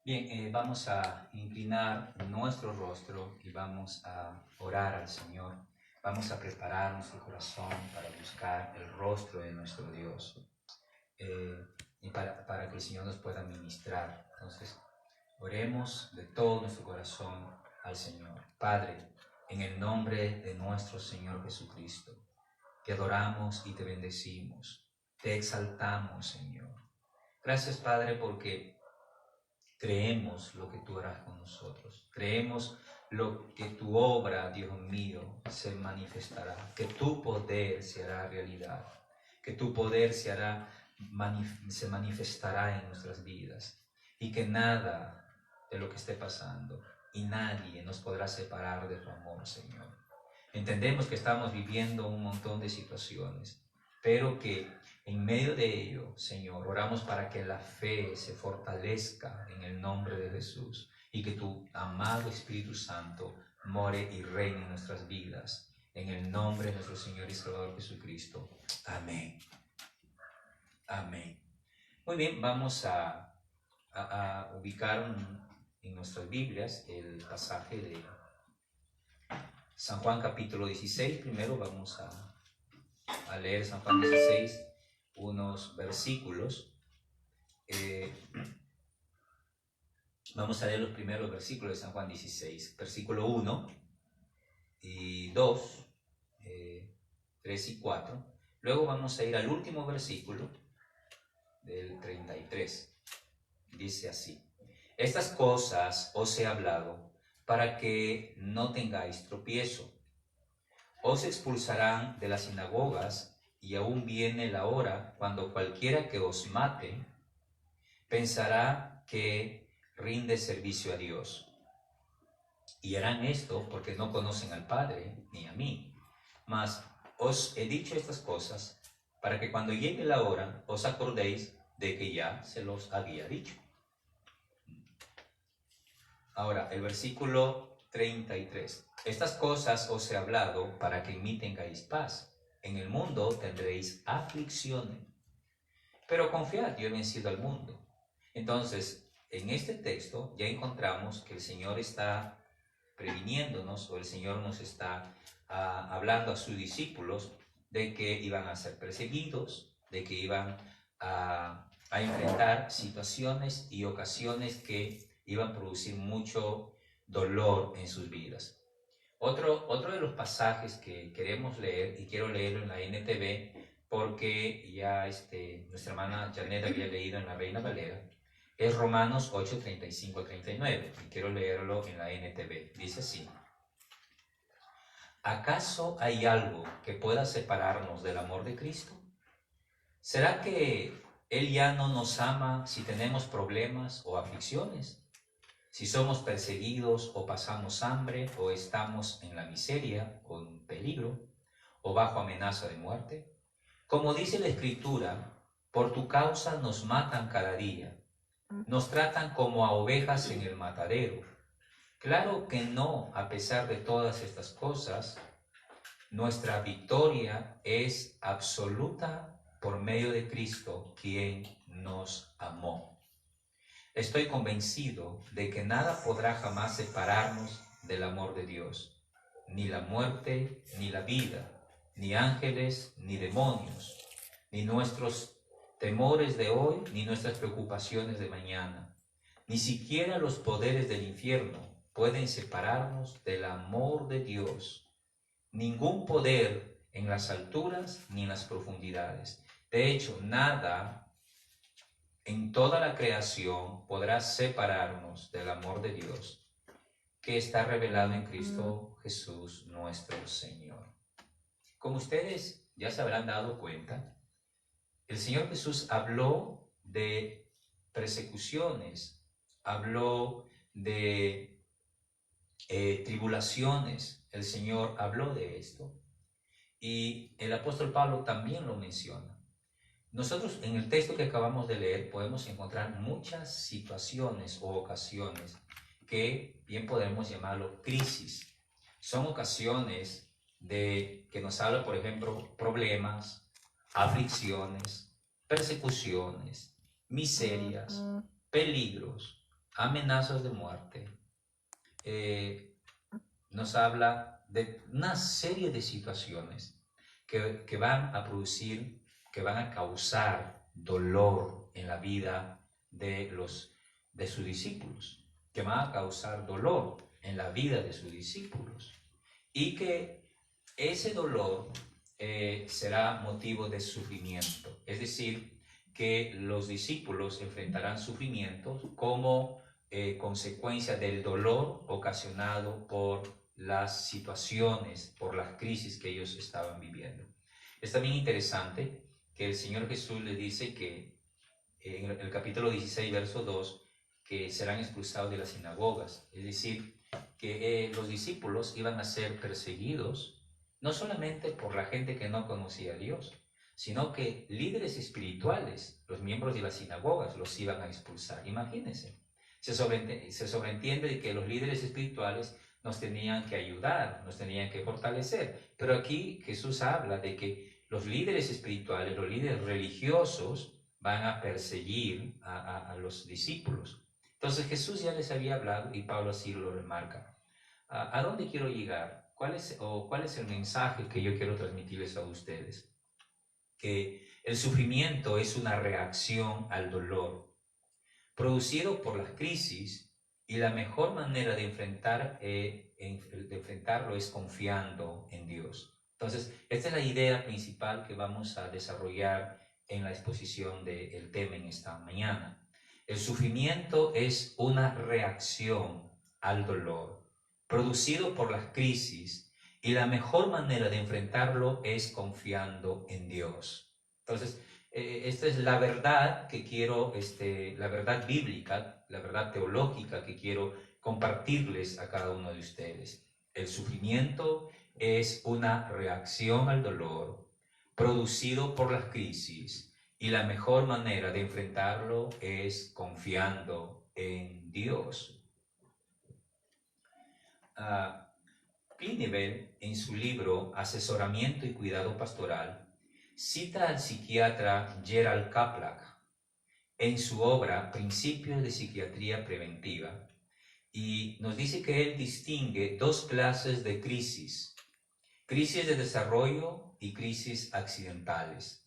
Bien, vamos a inclinar nuestro rostro y vamos a orar al Señor. Vamos a preparar nuestro corazón para buscar el rostro de nuestro Dios y para que el Señor nos pueda ministrar. Entonces, oremos de todo nuestro corazón al Señor. Padre, en el nombre de nuestro Señor Jesucristo, te adoramos y te bendecimos. Te exaltamos, Señor. Gracias, Padre, porque creemos lo que tú harás con nosotros. Creemos lo que tu obra, Dios mío, se manifestará. Que tu poder se hará realidad. Que tu poder se manifestará en nuestras vidas. Y que nada de lo que esté pasando y nadie nos podrá separar de tu amor, Señor. Entendemos que estamos viviendo un montón de situaciones, pero que en medio de ello, Señor, oramos para que la fe se fortalezca en el nombre de Jesús y que tu amado Espíritu Santo more y reine en nuestras vidas. En el nombre de nuestro Señor y Salvador Jesucristo. Amén. Amén. Muy bien, vamos a ubicar en nuestras Biblias el pasaje de San Juan capítulo 16. Primero vamos a leer San Juan 16, unos versículos. Vamos a leer los primeros versículos de San Juan 16, versículo 1 y 2, 3 y 4. Luego vamos a ir al último versículo del 33. Dice así: estas cosas os he hablado para que no tengáis tropiezo. Os expulsarán de las sinagogas, y aún viene la hora cuando cualquiera que os mate pensará que rinde servicio a Dios. Y harán esto porque no conocen al Padre ni a mí. Mas os he dicho estas cosas para que cuando llegue la hora os acordéis de que ya se los había dicho. Ahora, el versículo 33. Estas cosas os he hablado para que en mí tengáis paz. En el mundo tendréis aflicciones, pero confiad, yo he vencido al mundo. Entonces, en este texto ya encontramos que el Señor está previniéndonos, o el Señor nos está hablando a sus discípulos de que iban a ser perseguidos, de que iban a enfrentar situaciones y ocasiones que iban a producir mucho dolor en sus vidas. Otro de los pasajes que queremos leer, y quiero leerlo en la NTV, porque ya nuestra hermana Janet había leído en la Reina Valera, es Romanos 8, 35 a 39, y quiero leerlo en la NTV. Dice así: ¿acaso hay algo que pueda separarnos del amor de Cristo? ¿Será que Él ya no nos ama si tenemos problemas o aflicciones? Si somos perseguidos o pasamos hambre o estamos en la miseria o en peligro o bajo amenaza de muerte. Como dice la Escritura, por tu causa nos matan cada día, nos tratan como a ovejas en el matadero. Claro que no, a pesar de todas estas cosas, nuestra victoria es absoluta por medio de Cristo, quien nos amó. Estoy convencido de que nada podrá jamás separarnos del amor de Dios, ni la muerte, ni la vida, ni ángeles, ni demonios, ni nuestros temores de hoy, ni nuestras preocupaciones de mañana. Ni siquiera los poderes del infierno pueden separarnos del amor de Dios. Ningún poder en las alturas ni en las profundidades. De hecho, nada en toda la creación podrá separarnos del amor de Dios que está revelado en Cristo Jesús nuestro Señor. Como ustedes ya se habrán dado cuenta, el Señor Jesús habló de persecuciones, habló de tribulaciones. El Señor habló de esto. Y el apóstol Pablo también lo menciona. Nosotros en el texto que acabamos de leer podemos encontrar muchas situaciones o ocasiones que bien podemos llamarlo crisis. Son ocasiones que nos habla, por ejemplo, problemas, aflicciones, persecuciones, miserias, peligros, amenazas de muerte, nos habla de una serie de situaciones que van a producir, que van a causar dolor en la vida de sus discípulos, que van a causar dolor en la vida de sus discípulos, y que ese dolor será motivo de sufrimiento, es decir, que los discípulos enfrentarán sufrimientos como consecuencia del dolor ocasionado por las situaciones, por las crisis que ellos estaban viviendo. Es también interesante que el Señor Jesús les dice que en el capítulo 16, verso 2, que serán expulsados de las sinagogas, es decir, que los discípulos iban a ser perseguidos no solamente por la gente que no conocía a Dios, sino que líderes espirituales, los miembros de las sinagogas, los iban a expulsar. Imagínense, se sobreentiende de que los líderes espirituales nos tenían que ayudar, nos tenían que fortalecer, pero aquí Jesús habla de que los líderes espirituales, los líderes religiosos, van a perseguir a los discípulos. Entonces Jesús ya les había hablado y Pablo así lo remarca. ¿A dónde quiero llegar? ¿Cuál es el mensaje que yo quiero transmitirles a ustedes? Que el sufrimiento es una reacción al dolor producido por las crisis, y la mejor manera de enfrentarlo es confiando en Dios. Entonces, esta es la idea principal que vamos a desarrollar en la exposición del tema en esta mañana. El sufrimiento es una reacción al dolor producido por las crisis, y la mejor manera de enfrentarlo es confiando en Dios. Entonces, esta es la verdad que quiero, la verdad bíblica, la verdad teológica que quiero compartirles a cada uno de ustedes. El sufrimiento es una reacción al dolor producido por las crisis, y la mejor manera de enfrentarlo es confiando en Dios. Klinevel, en su libro Asesoramiento y Cuidado Pastoral, cita al psiquiatra Gerald Kaplan en su obra Principios de Psiquiatría Preventiva, y nos dice que él distingue dos clases de crisis: crisis de desarrollo y crisis accidentales.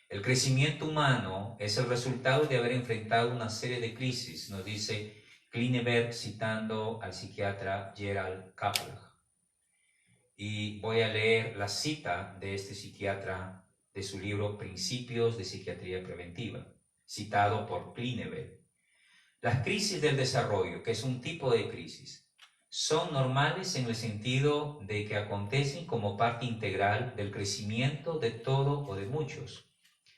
El crecimiento humano es el resultado de haber enfrentado una serie de crisis, nos dice Klineberg citando al psiquiatra Gerald Kaplan. Y voy a leer la cita de este psiquiatra de su libro Principios de Psiquiatría Preventiva, citado por Klineberg. Las crisis del desarrollo, que es un tipo de crisis, son normales en el sentido de que acontecen como parte integral del crecimiento de todo o de muchos.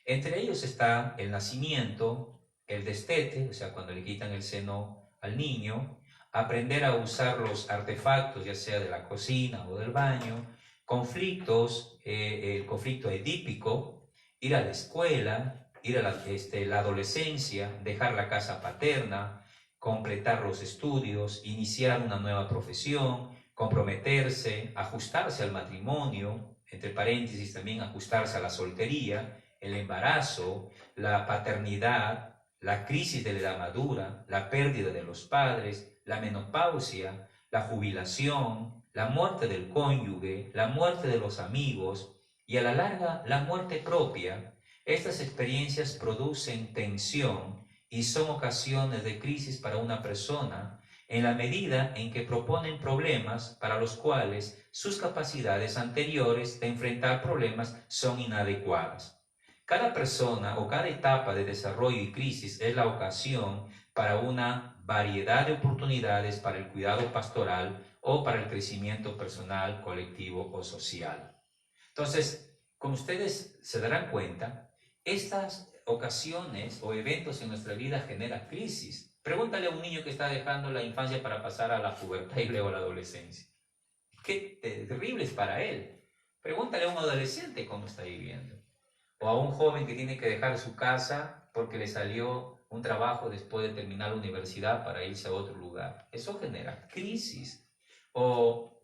Entre ellos está el nacimiento, el destete, o sea, cuando le quitan el seno al niño, aprender a usar los artefactos, ya sea de la cocina o del baño, conflictos, el conflicto edípico, ir a la escuela, ir a la adolescencia, dejar la casa paterna, completar los estudios, iniciar una nueva profesión, comprometerse, ajustarse al matrimonio, entre paréntesis también ajustarse a la soltería, el embarazo, la paternidad, la crisis de la edad madura, la pérdida de los padres, la menopausia, la jubilación, la muerte del cónyuge, la muerte de los amigos y a la larga la muerte propia. Estas experiencias producen tensión y son ocasiones de crisis para una persona en la medida en que proponen problemas para los cuales sus capacidades anteriores de enfrentar problemas son inadecuadas. Cada persona o cada etapa de desarrollo y crisis es la ocasión para una variedad de oportunidades para el cuidado pastoral o para el crecimiento personal, colectivo o social. Entonces, como ustedes se darán cuenta, estas ocasiones o eventos en nuestra vida generan crisis. Pregúntale a un niño que está dejando la infancia para pasar a la pubertad y luego a la adolescencia. Qué terrible es para él. Pregúntale a un adolescente cómo está viviendo. O a un joven que tiene que dejar su casa porque le salió un trabajo después de terminar la universidad para irse a otro lugar. Eso genera crisis. O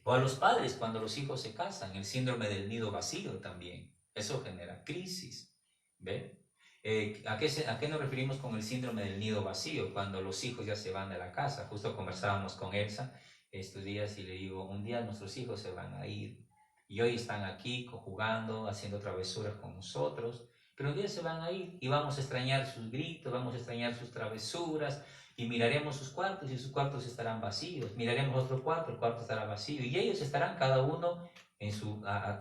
a los padres cuando los hijos se casan, el síndrome del nido vacío también. Eso genera crisis. ¿Ve? ¿A qué nos referimos con el síndrome del nido vacío? Cuando los hijos ya se van de la casa. Justo conversábamos con Elsa estos días y le digo, un día nuestros hijos se van a ir y hoy están aquí jugando, haciendo travesuras con nosotros, pero un día se van a ir y vamos a extrañar sus gritos, vamos a extrañar sus travesuras y miraremos sus cuartos y sus cuartos estarán vacíos, miraremos otro cuarto, el cuarto estará vacío y ellos estarán cada uno en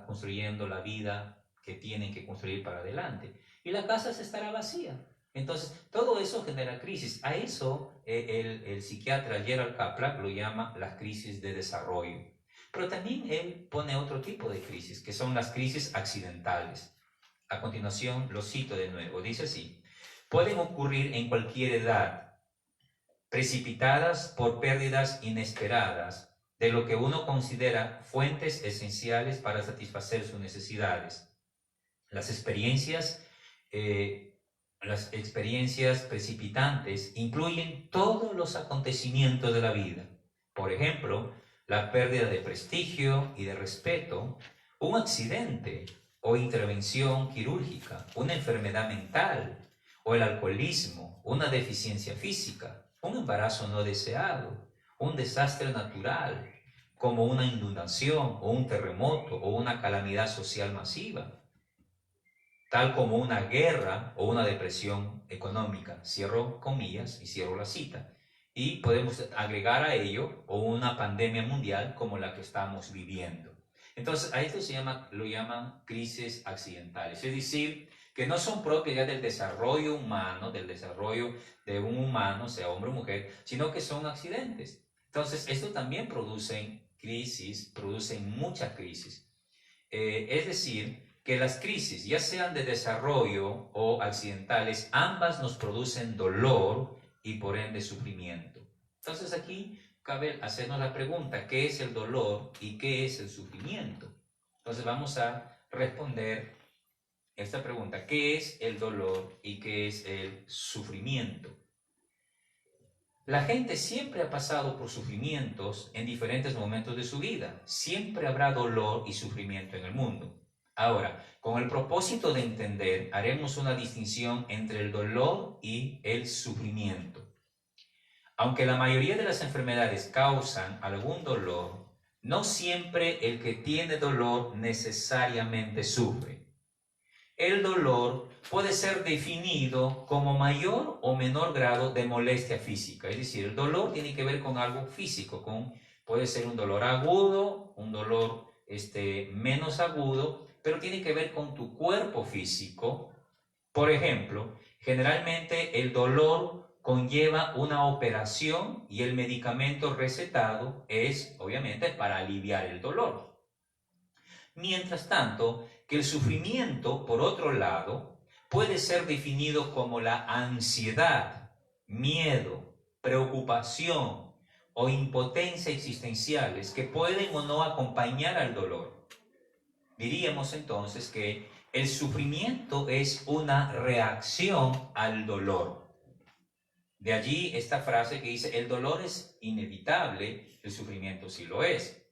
construyendo la vida que tienen que construir para adelante y la casa se estará vacía. Entonces, todo eso genera crisis. A eso el psiquiatra Gerald Kaplan lo llama las crisis de desarrollo. Pero también él pone otro tipo de crisis, que son las crisis accidentales. A continuación, lo cito de nuevo. Dice así: pueden ocurrir en cualquier edad, precipitadas por pérdidas inesperadas de lo que uno considera fuentes esenciales para satisfacer sus necesidades. Las experiencias precipitantes incluyen todos los acontecimientos de la vida. Por ejemplo, la pérdida de prestigio y de respeto, un accidente o intervención quirúrgica, una enfermedad mental o el alcoholismo, una deficiencia física, un embarazo no deseado, un desastre natural como una inundación o un terremoto o una calamidad social masiva, tal como una guerra o una depresión económica. Cierro comillas y cierro la cita. Y podemos agregar a ello o una pandemia mundial como la que estamos viviendo. Entonces, a esto lo llaman crisis accidentales, es decir, que no son propias ya del desarrollo humano, del desarrollo de un humano, sea hombre o mujer, sino que son accidentes. Entonces, esto también producen crisis, producen mucha crisis. Es decir, que las crisis, ya sean de desarrollo o accidentales, ambas nos producen dolor y por ende sufrimiento. Entonces aquí cabe hacernos la pregunta, ¿qué es el dolor y qué es el sufrimiento? Entonces vamos a responder esta pregunta, ¿qué es el dolor y qué es el sufrimiento? La gente siempre ha pasado por sufrimientos en diferentes momentos de su vida. Siempre habrá dolor y sufrimiento en el mundo. Ahora, con el propósito de entender, haremos una distinción entre el dolor y el sufrimiento. Aunque la mayoría de las enfermedades causan algún dolor, no siempre el que tiene dolor necesariamente sufre. El dolor puede ser definido como mayor o menor grado de molestia física. Es decir, el dolor tiene que ver con algo físico, puede ser un dolor agudo, un dolor menos agudo, pero tiene que ver con tu cuerpo físico. Por ejemplo, generalmente el dolor conlleva una operación y el medicamento recetado es, obviamente, para aliviar el dolor. Mientras tanto, que el sufrimiento, por otro lado, puede ser definido como la ansiedad, miedo, preocupación o impotencia existenciales que pueden o no acompañar al dolor. Diríamos entonces que el sufrimiento es una reacción al dolor. De allí esta frase que dice, el dolor es inevitable, el sufrimiento sí lo es.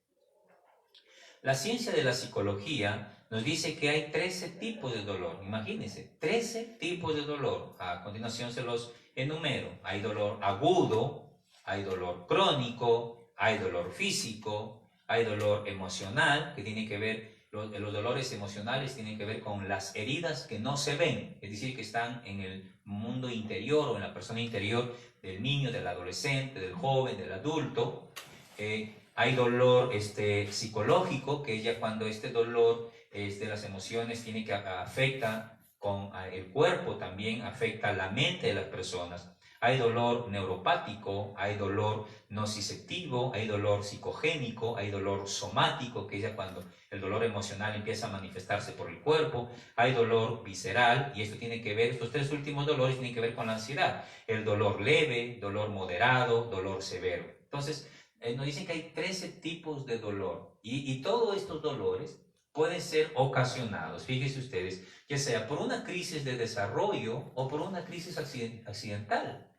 La ciencia de la psicología nos dice que hay 13 tipos de dolor. Imagínense, 13 tipos de dolor. A continuación se los enumero. Hay dolor agudo, hay dolor crónico, hay dolor físico, hay dolor emocional, que tiene que ver, los dolores emocionales tienen que ver con las heridas que no se ven, es decir, que están en el mundo interior o en la persona interior del niño, del adolescente, del joven, del adulto. Hay dolor psicológico, que es ya cuando este dolor de las emociones tiene que afecta con el cuerpo, también afecta la mente de las personas. Hay dolor neuropático, hay dolor nociceptivo, hay dolor psicogénico, hay dolor somático, que es ya cuando el dolor emocional empieza a manifestarse por el cuerpo. Hay dolor visceral, y esto tiene que ver, estos tres últimos dolores tienen que ver con la ansiedad. El dolor leve, dolor moderado, dolor severo. Entonces, nos dicen que hay 13 tipos de dolor y todos estos dolores pueden ser ocasionados, fíjense ustedes, ya sea por una crisis de desarrollo o por una crisis accidental,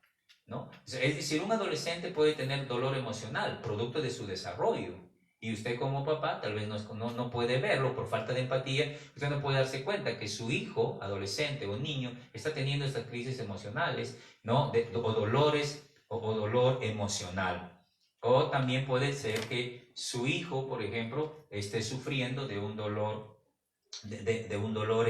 ¿no? Es decir, un adolescente puede tener dolor emocional, producto de su desarrollo, Y usted como papá tal vez no puede verlo por falta de empatía. Usted no puede darse cuenta que su hijo, adolescente o niño, está teniendo estas crisis emocionales, ¿no? O dolores o dolor emocional. O también puede ser que su hijo, por ejemplo, esté sufriendo de un dolor, de un dolor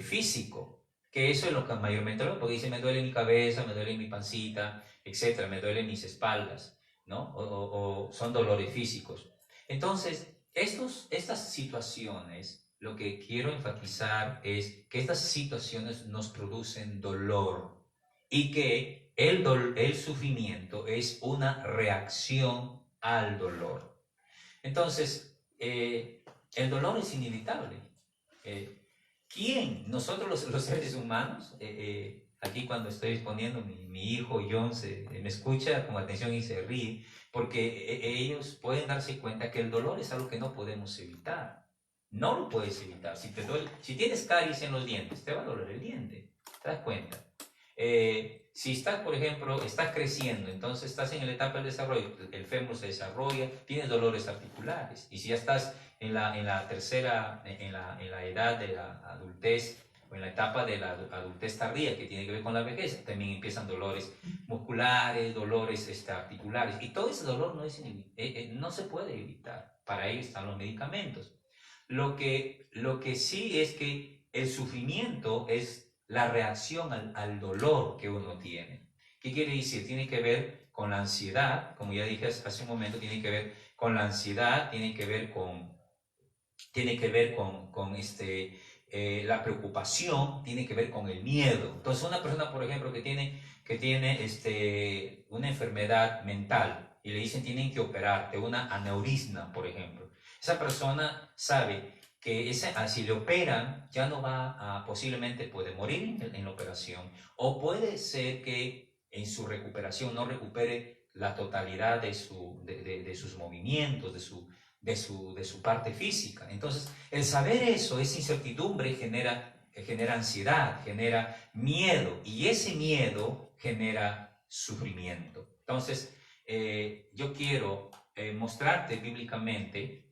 físico. Que eso es lo que mayormente lo, porque dice, me duele mi cabeza, me duele mi pancita, etcétera, me duelen mis espaldas, ¿no? O son dolores físicos. Entonces, estas situaciones, lo que quiero enfatizar es que estas situaciones nos producen dolor y que el sufrimiento es una reacción al dolor. Entonces, el dolor es inevitable. ¿Quién? Nosotros los seres humanos, aquí cuando estoy exponiendo, mi hijo John me escucha con atención y se ríe, porque ellos pueden darse cuenta que el dolor es algo que no podemos evitar. No lo puedes evitar. Si tienes caries en los dientes, te va a doler el diente. ¿Te das cuenta? Si estás, por ejemplo, estás creciendo, entonces estás en la etapa del desarrollo, el fémur se desarrolla, tienes dolores articulares. Y si ya estás en la tercera, en la edad de la adultez, o en la etapa de la adultez tardía, que tiene que ver con la vejez, también empiezan dolores musculares, dolores articulares. Y todo ese dolor no se puede evitar. Para ello están los medicamentos. Lo que sí es que el sufrimiento es la reacción al dolor que uno tiene. ¿Qué quiere decir? Tiene que ver con la ansiedad, como ya dije hace un momento, tiene que ver con la ansiedad, tiene que ver con la preocupación, tiene que ver con el miedo. Entonces, una persona, por ejemplo, que tiene una enfermedad mental y le dicen tienen que operarte, una aneurisma, por ejemplo, esa persona sabe que si le operan ya no va a, posiblemente puede morir en la operación, o puede ser que en su recuperación no recupere la totalidad de sus movimientos, de su parte física. Entonces, el saber eso, esa incertidumbre genera ansiedad, genera miedo, y ese miedo genera sufrimiento. Entonces, yo quiero mostrarte bíblicamente,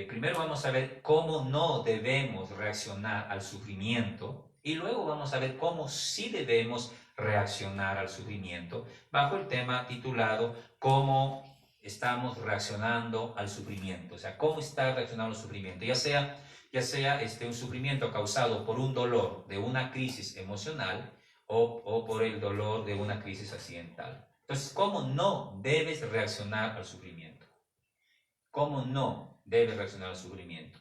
primero vamos a ver cómo no debemos reaccionar al sufrimiento, y luego vamos a ver cómo sí debemos reaccionar al sufrimiento, bajo el tema titulado cómo estamos reaccionando al sufrimiento. O sea, cómo está reaccionando al sufrimiento, ya sea un sufrimiento causado por un dolor de una crisis emocional o por el dolor de una crisis accidental. Entonces, ¿cómo no debes reaccionar al sufrimiento? ¿Cómo no debes reaccionar al sufrimiento?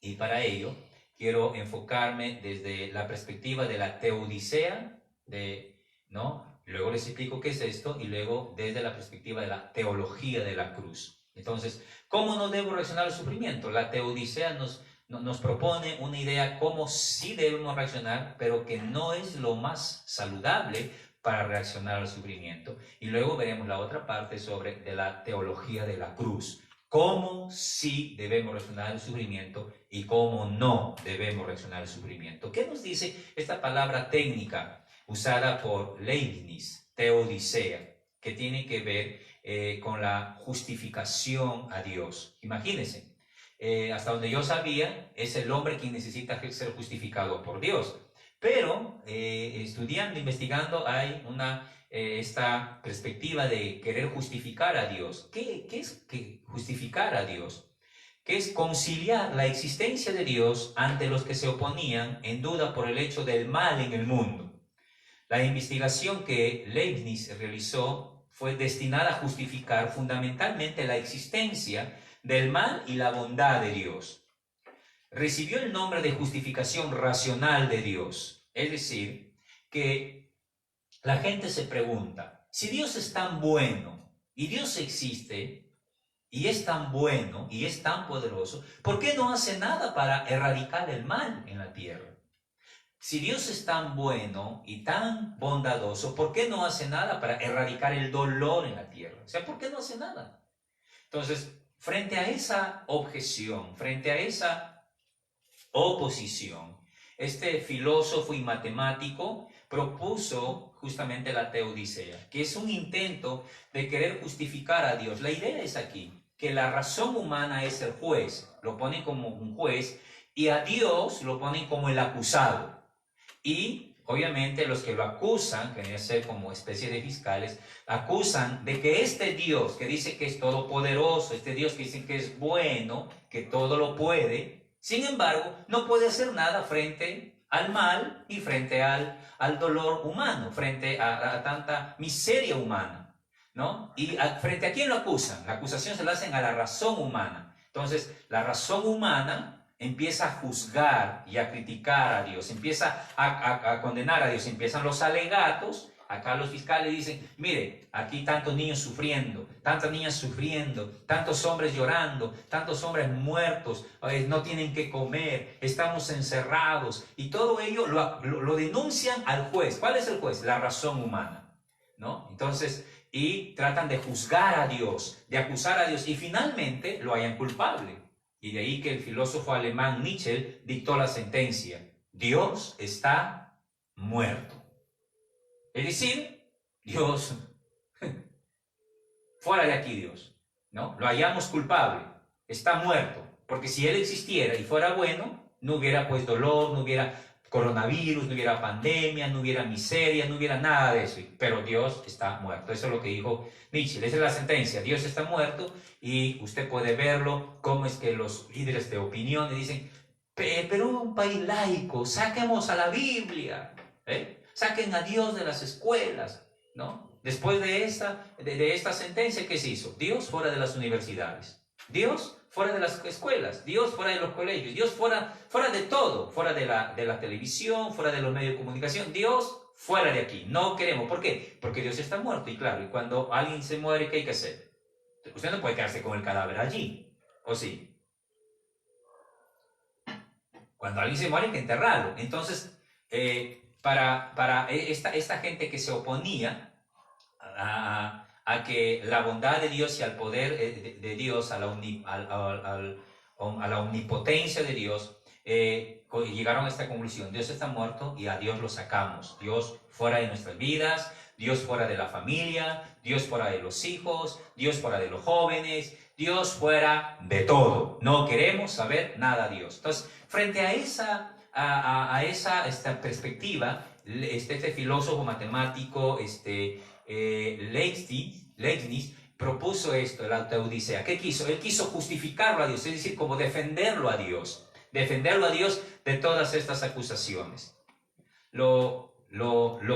Y para ello, quiero enfocarme desde la perspectiva de la teodicea, ¿no? Luego les explico qué es esto, y luego desde la perspectiva de la teología de la cruz. Entonces, ¿cómo no debo reaccionar al sufrimiento? La teodicea nos propone una idea cómo sí debemos reaccionar, pero que no es lo más saludable para reaccionar al sufrimiento. Y luego veremos la otra parte de la teología de la cruz. Cómo sí debemos reaccionar al sufrimiento y cómo no debemos reaccionar al sufrimiento. ¿Qué nos dice esta palabra técnica usada por Leibniz, teodicea, que tiene que ver con la justificación a Dios? Imagínense, hasta donde yo sabía, es el hombre quien necesita ser justificado por Dios. Pero estudiando, investigando, hay esta perspectiva de querer justificar a Dios. ¿Qué es justificar a Dios? Que es conciliar la existencia de Dios ante los que se oponían en duda por el hecho del mal en el mundo. La investigación que Leibniz realizó fue destinada a justificar fundamentalmente la existencia del mal y la bondad de Dios. Recibió el nombre de justificación racional de Dios. Es decir, que la gente se pregunta, si Dios es tan bueno y Dios existe y es tan bueno y es tan poderoso, ¿por qué no hace nada para erradicar el mal en la tierra? Si Dios es tan bueno y tan bondadoso, ¿por qué no hace nada para erradicar el dolor en la tierra? O sea, ¿por qué no hace nada? Entonces, frente a esa objeción, frente a esa oposición, este filósofo y matemático propuso justamente la teodicea, que es un intento de querer justificar a Dios. La idea es aquí, que la razón humana es el juez, lo ponen como un juez, y a Dios lo ponen como el acusado. Y obviamente los que lo acusan, que deben ser como especie de fiscales, acusan de que este Dios que dice que es todopoderoso, este Dios que dice que es bueno, que todo lo puede, sin embargo, no puede hacer nada frente al mal y frente al dolor humano, frente a tanta miseria humana, ¿no? Y frente a quién lo acusan. La acusación se la hacen a la razón humana. Entonces, la razón humana empieza a juzgar y a criticar a Dios, empieza a condenar a Dios, empiezan los alegatos. Acá los fiscales dicen, mire, aquí tantos niños sufriendo, tantas niñas sufriendo, tantos hombres llorando, tantos hombres muertos, no tienen que comer, estamos encerrados, y todo ello lo denuncian al juez. ¿Cuál es el juez? La razón humana, ¿no? Entonces, y tratan de juzgar a Dios, de acusar a Dios, y finalmente lo hallan culpable. Y de ahí que el filósofo alemán Nietzsche dictó la sentencia: Dios está muerto. Es decir, Dios, fuera de aquí Dios, ¿no? Lo hallamos culpable, está muerto, porque si Él existiera y fuera bueno, no hubiera pues dolor, no hubiera coronavirus, no hubiera pandemia, no hubiera miseria, no hubiera nada de eso, pero Dios está muerto. Eso es lo que dijo Nietzsche, esa es la sentencia: Dios está muerto. Y usted puede verlo, cómo es que los líderes de opinión le dicen, pero un país laico, saquemos a la Biblia, saquen a Dios de las escuelas, ¿no? Después de esta sentencia, ¿qué se hizo? Dios fuera de las universidades, Dios fuera de las escuelas, Dios fuera de los colegios, Dios fuera de todo, fuera de la televisión, fuera de los medios de comunicación, Dios fuera de aquí, no queremos. ¿Por qué? Porque Dios está muerto, y claro, y cuando alguien se muere, ¿qué hay que hacer? Usted no puede quedarse con el cadáver allí, ¿o sí? Cuando alguien se muere hay que enterrarlo. Entonces, para esta gente que se oponía a que la bondad de Dios y al poder de Dios, a la omnipotencia de Dios, llegaron a esta conclusión: Dios está muerto y a Dios lo sacamos. Dios fuera de nuestras vidas, Dios fuera de la familia, Dios fuera de los hijos, Dios fuera de los jóvenes, Dios fuera de todo. No queremos saber nada de Dios. Entonces, frente a esta perspectiva, este filósofo matemático, Leibniz, propuso esto, la teodicea. ¿Qué quiso? Él quiso justificarlo a Dios, es decir, como defenderlo a Dios de todas estas acusaciones. Lo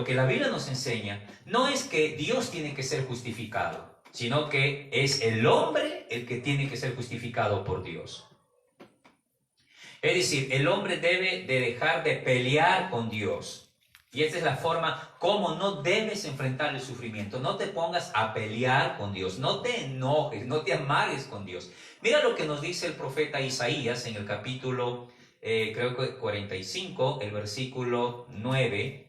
que la Biblia nos enseña no es que Dios tiene que ser justificado, sino que es el hombre el que tiene que ser justificado por Dios. Es decir, el hombre debe de dejar de pelear con Dios. Y esta es la forma como no debes enfrentar el sufrimiento. No te pongas a pelear con Dios, no te enojes, no te amargues con Dios. Mira lo que nos dice el profeta Isaías en el capítulo, creo que 45, el versículo 9,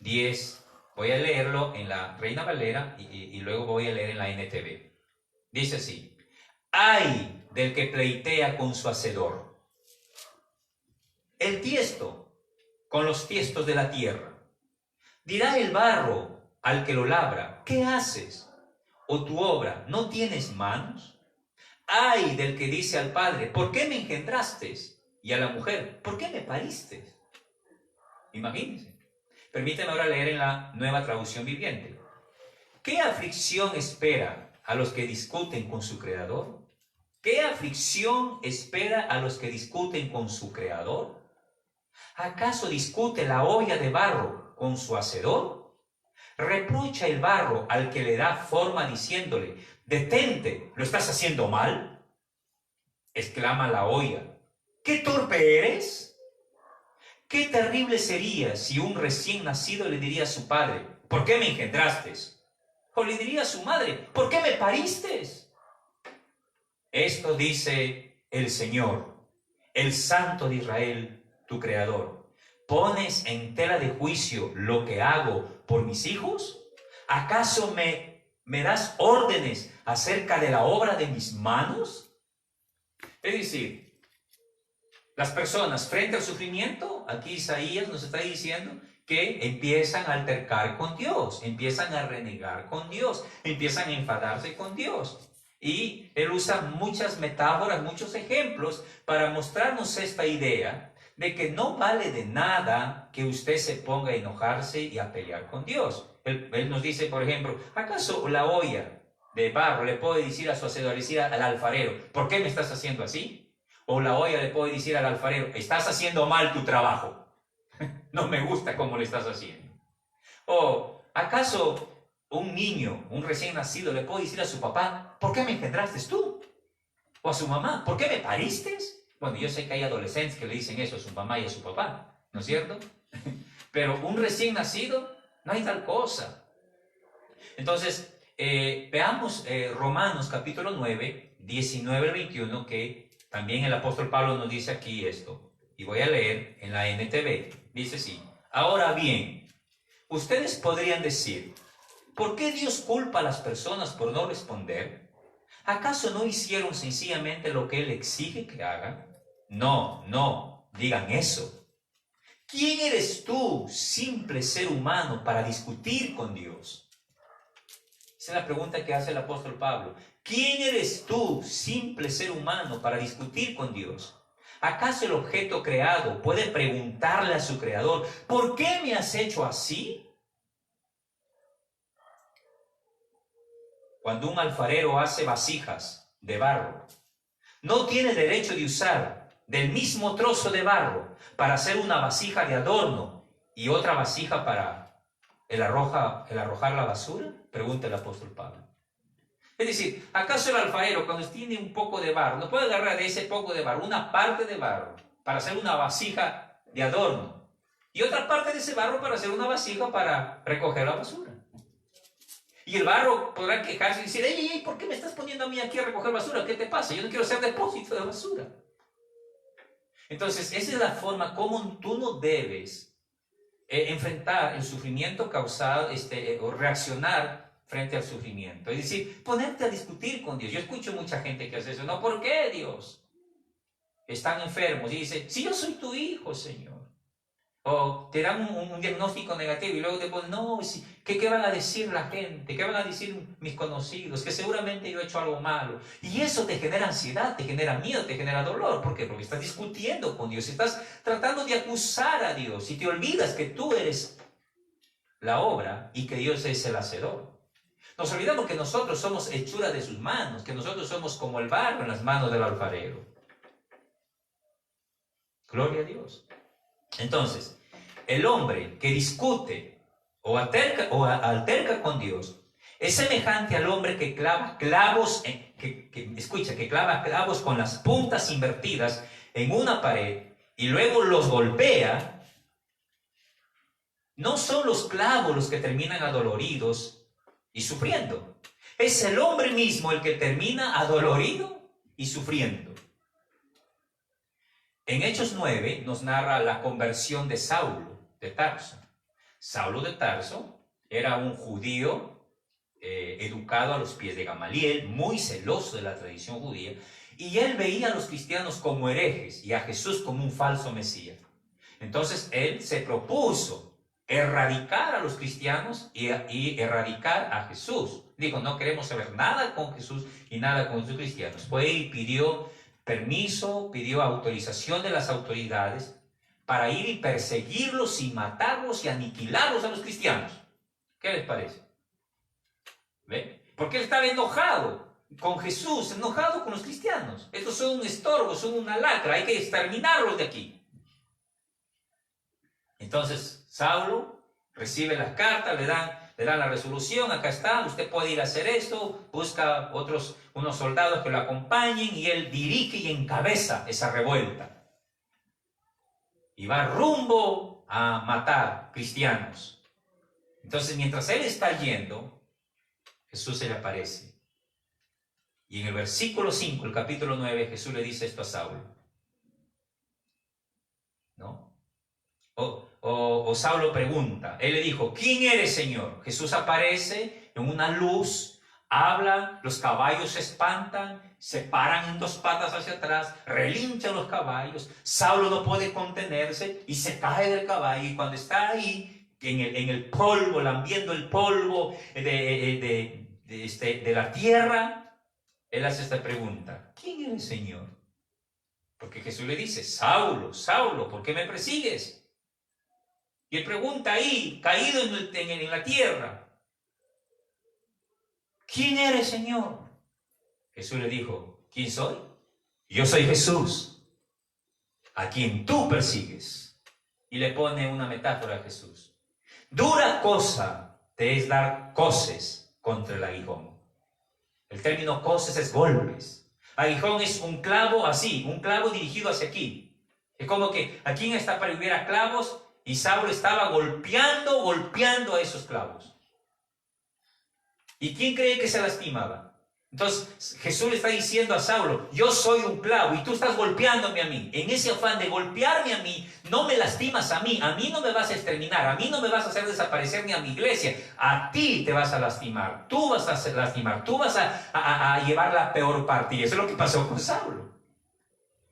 10. Voy a leerlo en la Reina Valera y luego voy a leer en la NTV. Dice así: ¡ay del que pleitea con su hacedor! El tiesto con los tiestos de la tierra. Dirá el barro al que lo labra: ¿qué haces? ¿O tu obra no tienes manos? ¡ay del que dice al padre: ¿por qué me engendraste? Y a la mujer: ¿por qué me pariste? Imagínense. Permíteme ahora leer en la Nueva Traducción Viviente. ¿Qué aflicción espera a los que discuten con su Creador? ¿Qué aflicción espera a los que discuten con su Creador? ¿Acaso discute la olla de barro con su hacedor? ¿Reprocha el barro al que le da forma diciéndole: detente, ¿lo estás haciendo mal? Exclama la olla: ¿qué torpe eres? Qué terrible sería si un recién nacido le diría a su padre: ¿por qué me engendraste? O le diría a su madre: ¿por qué me pariste? Esto dice el Señor, el Santo de Israel, tu Creador. ¿Pones en tela de juicio lo que hago por mis hijos? ¿Acaso me das órdenes acerca de la obra de mis manos? Es decir, Las personas frente al sufrimiento, aquí Isaías nos está diciendo que empiezan a altercar con Dios, empiezan a renegar con Dios, empiezan a enfadarse con Dios. Y él usa muchas metáforas, muchos ejemplos para mostrarnos esta idea de que no vale de nada que usted se ponga a enojarse y a pelear con Dios. Él nos dice, por ejemplo, ¿acaso la olla de barro le puede decir a su hacedor, decir al alfarero, ¿por qué me estás haciendo así? O la olla le puede decir al alfarero, estás haciendo mal tu trabajo. No me gusta cómo le estás haciendo. O ¿acaso un niño, un recién nacido, le puede decir a su papá, ¿por qué me engendraste tú? O a su mamá, ¿por qué me pariste? Bueno, yo sé que hay adolescentes que le dicen eso a su mamá y a su papá, ¿no es cierto? Pero un recién nacido, no hay tal cosa. Entonces, veamos Romanos capítulo 9, 19 al 21, que también el apóstol Pablo nos dice aquí esto. Y voy a leer en la NTV. Dice así: ahora bien, ustedes podrían decir, ¿por qué Dios culpa a las personas por no responder? ¿Acaso no hicieron sencillamente lo que Él exige que hagan? No digan eso. ¿Quién eres tú, simple ser humano, para discutir con Dios? Esa es la pregunta que hace el apóstol Pablo. ¿Quién eres tú, simple ser humano, para discutir con Dios? ¿Acaso el objeto creado puede preguntarle a su creador, ¿por qué me has hecho así? Cuando un alfarero hace vasijas de barro, no tiene derecho de usar del mismo trozo de barro para hacer una vasija de adorno y otra vasija para el arrojar la basura, pregunta el apóstol Pablo. Es decir, ¿acaso el alfarero, cuando tiene un poco de barro, no puede agarrar de ese poco de barro una parte de barro para hacer una vasija de adorno y otra parte de ese barro para hacer una vasija para recoger la basura? Y el barro podrá quejarse y decir, ¡ey, ¿por qué me estás poniendo a mí aquí a recoger basura? ¿Qué te pasa? Yo no quiero ser depósito de basura. Entonces, esa es la forma como tú no debes enfrentar el sufrimiento causado o reaccionar frente al sufrimiento. Es decir, ponerte a discutir con Dios. Yo escucho mucha gente que hace eso. No, ¿por qué, Dios? Están enfermos y dice, si yo soy tu hijo, Señor. O te dan un diagnóstico negativo y luego te ponen, no, ¿qué van a decir la gente? ¿Qué van a decir mis conocidos? Que seguramente yo he hecho algo malo. Y eso te genera ansiedad, te genera miedo, te genera dolor. ¿Por qué? Porque estás discutiendo con Dios, estás tratando de acusar a Dios y te olvidas que tú eres la obra y que Dios es el hacedor. Nos olvidamos que nosotros somos hechura de sus manos, que nosotros somos como el barro en las manos del alfarero. Gloria a Dios. Entonces, el hombre que discute o alterca con Dios es semejante al hombre que clava clavos, que clava clavos con las puntas invertidas en una pared y luego los golpea. No son los clavos los que terminan adoloridos y sufriendo. Es el hombre mismo el que termina adolorido y sufriendo. En Hechos 9 nos narra la conversión de Saulo de Tarso. Saulo de Tarso era un judío educado a los pies de Gamaliel, muy celoso de la tradición judía, y él veía a los cristianos como herejes y a Jesús como un falso Mesías. Entonces él se propuso erradicar a los cristianos y erradicar a Jesús. Dijo, no queremos saber nada con Jesús y nada con los cristianos. Fue y pidió permiso, pidió autorización de las autoridades para ir y perseguirlos y matarlos y aniquilarlos a los cristianos. ¿Qué les parece? ¿Ven? Porque él estaba enojado con Jesús, enojado con los cristianos. Estos son un estorbo, son una lacra, hay que exterminarlos de aquí. Entonces Saulo recibe las cartas, le dan la resolución, acá está, usted puede ir a hacer esto, busca unos soldados que lo acompañen y él dirige y encabeza esa revuelta. Y va rumbo a matar cristianos. Entonces, mientras él está yendo, Jesús se le aparece. Y en el versículo 5, el capítulo 9, Jesús le dice esto a Saulo. ¿No? O Saulo pregunta, él le dijo, ¿quién eres, Señor? Jesús aparece en una luz, habla, los caballos se espantan, se paran en dos patas hacia atrás, relinchan los caballos, Saulo no puede contenerse y se cae del caballo, y cuando está ahí, en el polvo, lambiendo el polvo de la tierra, él hace esta pregunta: ¿quién eres, Señor? Porque Jesús le dice: Saulo, Saulo, ¿por qué me persigues? Y él pregunta ahí, caído en la tierra: ¿quién eres, Señor? Jesús le dijo: ¿quién soy? Yo soy Jesús, a quien tú persigues. Y le pone una metáfora a Jesús: dura cosa te es dar coces contra el aguijón. El término coces es golpes. Aguijón es un clavo así, un clavo dirigido hacia aquí. Es como que aquí en esta pared hubiera clavos y Saulo estaba golpeando a esos clavos. ¿Y quién cree que se lastimaba? Entonces Jesús le está diciendo a Saulo: yo soy un clavo y tú estás golpeándome a mí. En ese afán de golpearme a mí, no me lastimas a mí no me vas a exterminar, a mí no me vas a hacer desaparecer ni a mi iglesia, a ti te vas a lastimar, tú vas a lastimar, tú vas a llevar la peor parte. Y eso es lo que pasó con Saulo.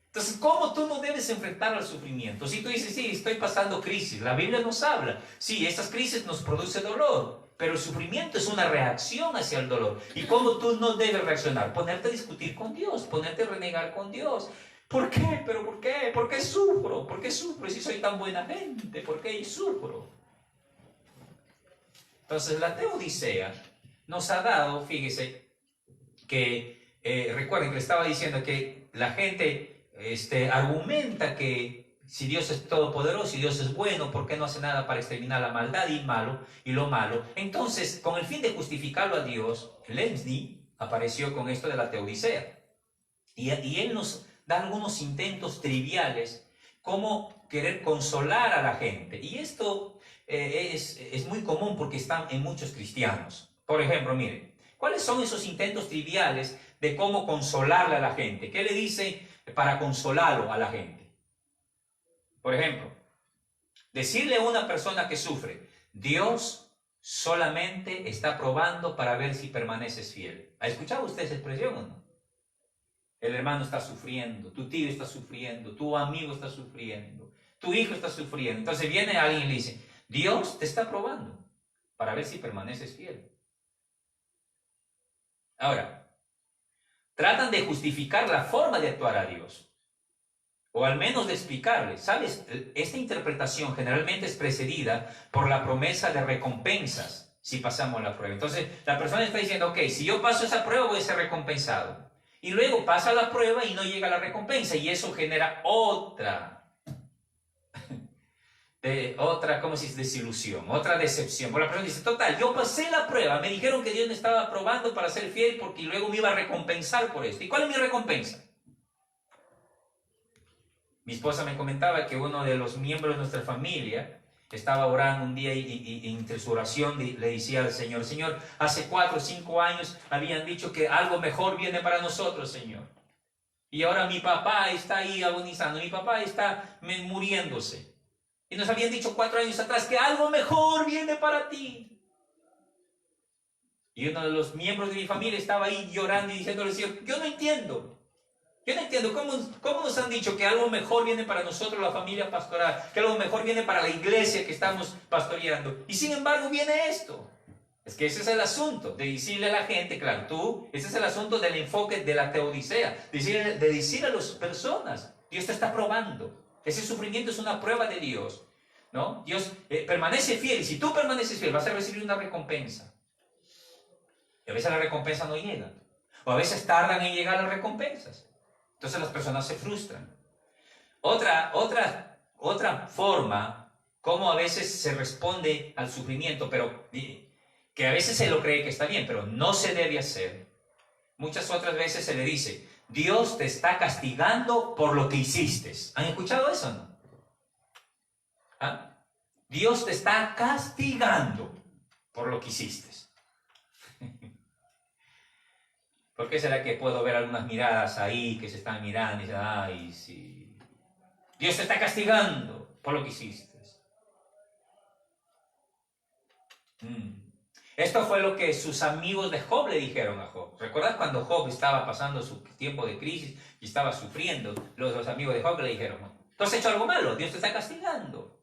Entonces, ¿cómo tú no debes enfrentar al sufrimiento? Si tú dices: sí, estoy pasando crisis, la Biblia nos habla, sí, estas crisis nos producen dolor, pero el sufrimiento es una reacción hacia el dolor. ¿Y cómo tú no debes reaccionar? Ponerte a discutir con Dios, ponerte a renegar con Dios. ¿Por qué? ¿Pero por qué? ¿Por qué sufro? ¿Por qué sufro si soy tan buena gente? ¿Por qué sufro? Entonces, la Teodicea nos ha dado, fíjese, que recuerden que le estaba diciendo que la gente argumenta que si Dios es todopoderoso, si Dios es bueno, ¿por qué no hace nada para exterminar la maldad y lo malo? Entonces, con el fin de justificarlo a Dios, Lemsny apareció con esto de la Teodicea. Y él nos da algunos intentos triviales como querer consolar a la gente. Y esto es muy común porque están en muchos cristianos. Por ejemplo, miren, ¿cuáles son esos intentos triviales de cómo consolarle a la gente? ¿Qué le dice para consolarlo a la gente? Por ejemplo, decirle a una persona que sufre: Dios solamente está probando para ver si permaneces fiel. ¿Ha escuchado usted esa expresión o no? El hermano está sufriendo, tu tío está sufriendo, tu amigo está sufriendo, tu hijo está sufriendo. Entonces viene alguien y le dice: Dios te está probando para ver si permaneces fiel. Ahora, tratan de justificar la forma de actuar a Dios, o al menos de explicarle. ¿Sabes? Esta interpretación generalmente es precedida por la promesa de recompensas si pasamos la prueba. Entonces, la persona está diciendo: ok, si yo paso esa prueba voy a ser recompensado. Y luego pasa la prueba y no llega la recompensa, y eso genera otra, ¿cómo se dice? Desilusión, otra decepción. Porque la persona dice: total, yo pasé la prueba, me dijeron que Dios me estaba probando para ser fiel porque luego me iba a recompensar por esto. ¿Y cuál es mi recompensa? Mi esposa me comentaba que uno de los miembros de nuestra familia estaba orando un día y entre su oración le decía al Señor: Señor, hace 4 o 5 años habían dicho que algo mejor viene para nosotros, Señor. Y ahora mi papá está ahí agonizando, mi papá está muriéndose. Y nos habían dicho 4 años atrás que algo mejor viene para ti. Y uno de los miembros de mi familia estaba ahí llorando y diciéndole al Señor: yo no entiendo cómo nos han dicho que algo mejor viene para nosotros, la familia pastoral, que algo mejor viene para la iglesia que estamos pastoreando. Y sin embargo viene esto. Es que ese es el asunto, de decirle a la gente, claro, ese es el asunto del enfoque de la teodicea, de decirle a las personas: Dios te está probando. Ese sufrimiento es una prueba de Dios, ¿no? Dios permanece fiel, y si tú permaneces fiel vas a recibir una recompensa. Y a veces la recompensa no llega, o a veces tardan en llegar las recompensas. Entonces las personas se frustran. Otra forma, como a veces se responde al sufrimiento, pero que a veces se lo cree que está bien, pero no se debe hacer. Muchas otras veces se le dice: Dios te está castigando por lo que hiciste. ¿Han escuchado eso o no? ¿Ah? Dios te está castigando por lo que hiciste. ¿Por qué será que puedo ver algunas miradas ahí que se están mirando y dicen: ay, sí, Dios te está castigando por lo que hiciste? Esto fue lo que sus amigos de Job le dijeron a Job. ¿Recuerdas cuando Job estaba pasando su tiempo de crisis y estaba sufriendo? Los amigos de Job le dijeron, tú has hecho algo malo, Dios te está castigando.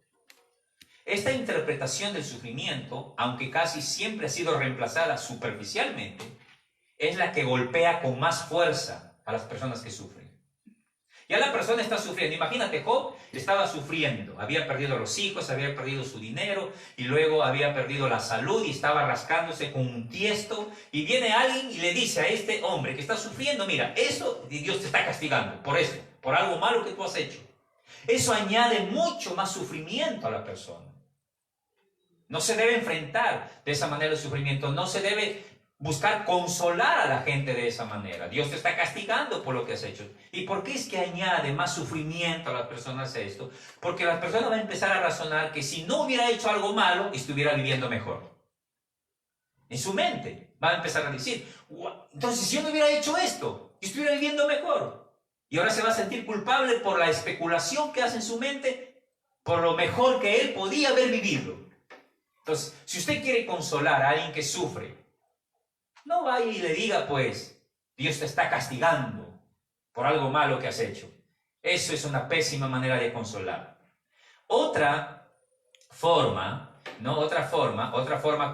Esta interpretación del sufrimiento, aunque casi siempre ha sido reemplazada superficialmente, es la que golpea con más fuerza a las personas que sufren. Ya la persona está sufriendo. Imagínate, Job estaba sufriendo. Había perdido los hijos, había perdido su dinero y luego había perdido la salud y estaba rascándose con un tiesto. Y viene alguien y le dice a este hombre que está sufriendo, mira, eso Dios te está castigando por eso, por algo malo que tú has hecho. Eso añade mucho más sufrimiento a la persona. No se debe enfrentar de esa manera el sufrimiento, no se debe buscar consolar a la gente de esa manera. Dios te está castigando por lo que has hecho. ¿Y por qué es que añade más sufrimiento a las personas esto? Porque la persona va a empezar a razonar que si no hubiera hecho algo malo, estuviera viviendo mejor. En su mente va a empezar a decir, entonces si yo no hubiera hecho esto, estuviera viviendo mejor. Y ahora se va a sentir culpable por la especulación que hace en su mente, por lo mejor que él podía haber vivido. Entonces, si usted quiere consolar a alguien que sufre, no vaya y le diga, pues, Dios te está castigando por algo malo que has hecho. Eso es una pésima manera de consolar. Otra forma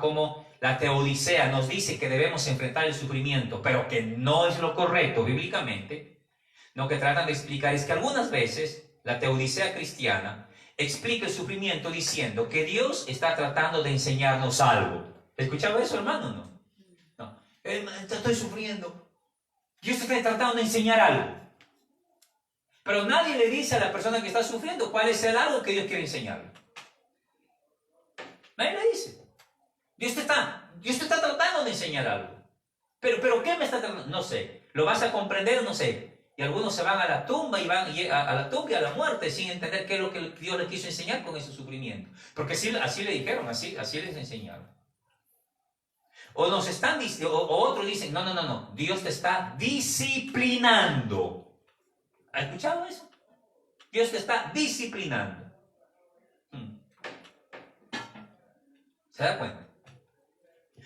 como la teodicea nos dice que debemos enfrentar el sufrimiento, pero que no es lo correcto bíblicamente, lo que tratan de explicar es que algunas veces la teodicea cristiana explica el sufrimiento diciendo que Dios está tratando de enseñarnos algo. ¿Escuchaba eso, hermano, no? Estoy sufriendo. Dios está tratando de enseñar algo. Pero nadie le dice a la persona que está sufriendo cuál es el algo que Dios quiere enseñarle. Nadie le dice. Dios te está tratando de enseñar algo. Pero ¿qué me está tratando? No sé. ¿Lo vas a comprender? No sé. Y algunos se van a la tumba y van a la tumba y a la muerte sin entender qué es lo que Dios les quiso enseñar con ese sufrimiento. Porque así le dijeron, así les enseñaron. O otros dicen, no, Dios te está disciplinando. ¿Ha escuchado eso? Dios te está disciplinando. ¿Se da cuenta?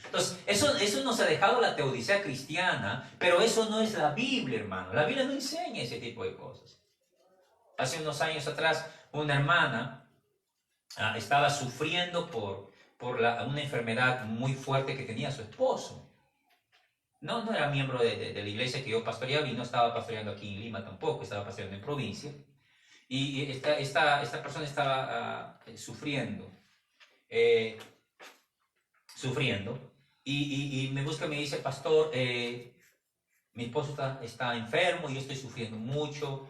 Entonces, eso nos ha dejado la teodicea cristiana, pero eso no es la Biblia, hermano. La Biblia no enseña ese tipo de cosas. Hace unos años atrás, una hermana estaba sufriendo por una enfermedad muy fuerte que tenía su esposo. No era miembro de la iglesia que yo pastoreaba y no estaba pastoreando aquí en Lima tampoco, estaba pastoreando en provincia. Y esta persona estaba sufriendo. Y me busca y me dice, pastor, mi esposo está enfermo y yo estoy sufriendo mucho.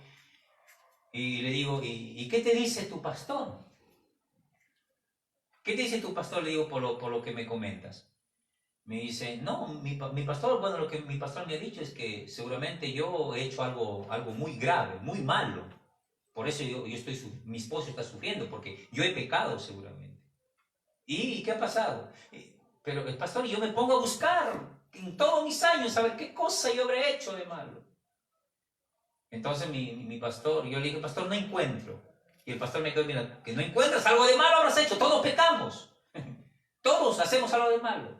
Y le digo, ¿y qué te dice tu pastor? ¿Qué te dice tu pastor? Le digo, por lo que me comentas. Me dice, no, mi pastor, bueno, lo que mi pastor me ha dicho es que seguramente yo he hecho algo muy grave, muy malo. Por eso mi esposo está sufriendo, porque yo he pecado seguramente. ¿Y qué ha pasado? Pero el pastor, yo me pongo a buscar en todos mis años a ver qué cosa yo habré hecho de malo. Entonces mi pastor, yo le dije, pastor, no encuentro. Y el pastor me quedó, mira, que no encuentras algo de malo habrás hecho, todos pecamos. Todos hacemos algo de malo.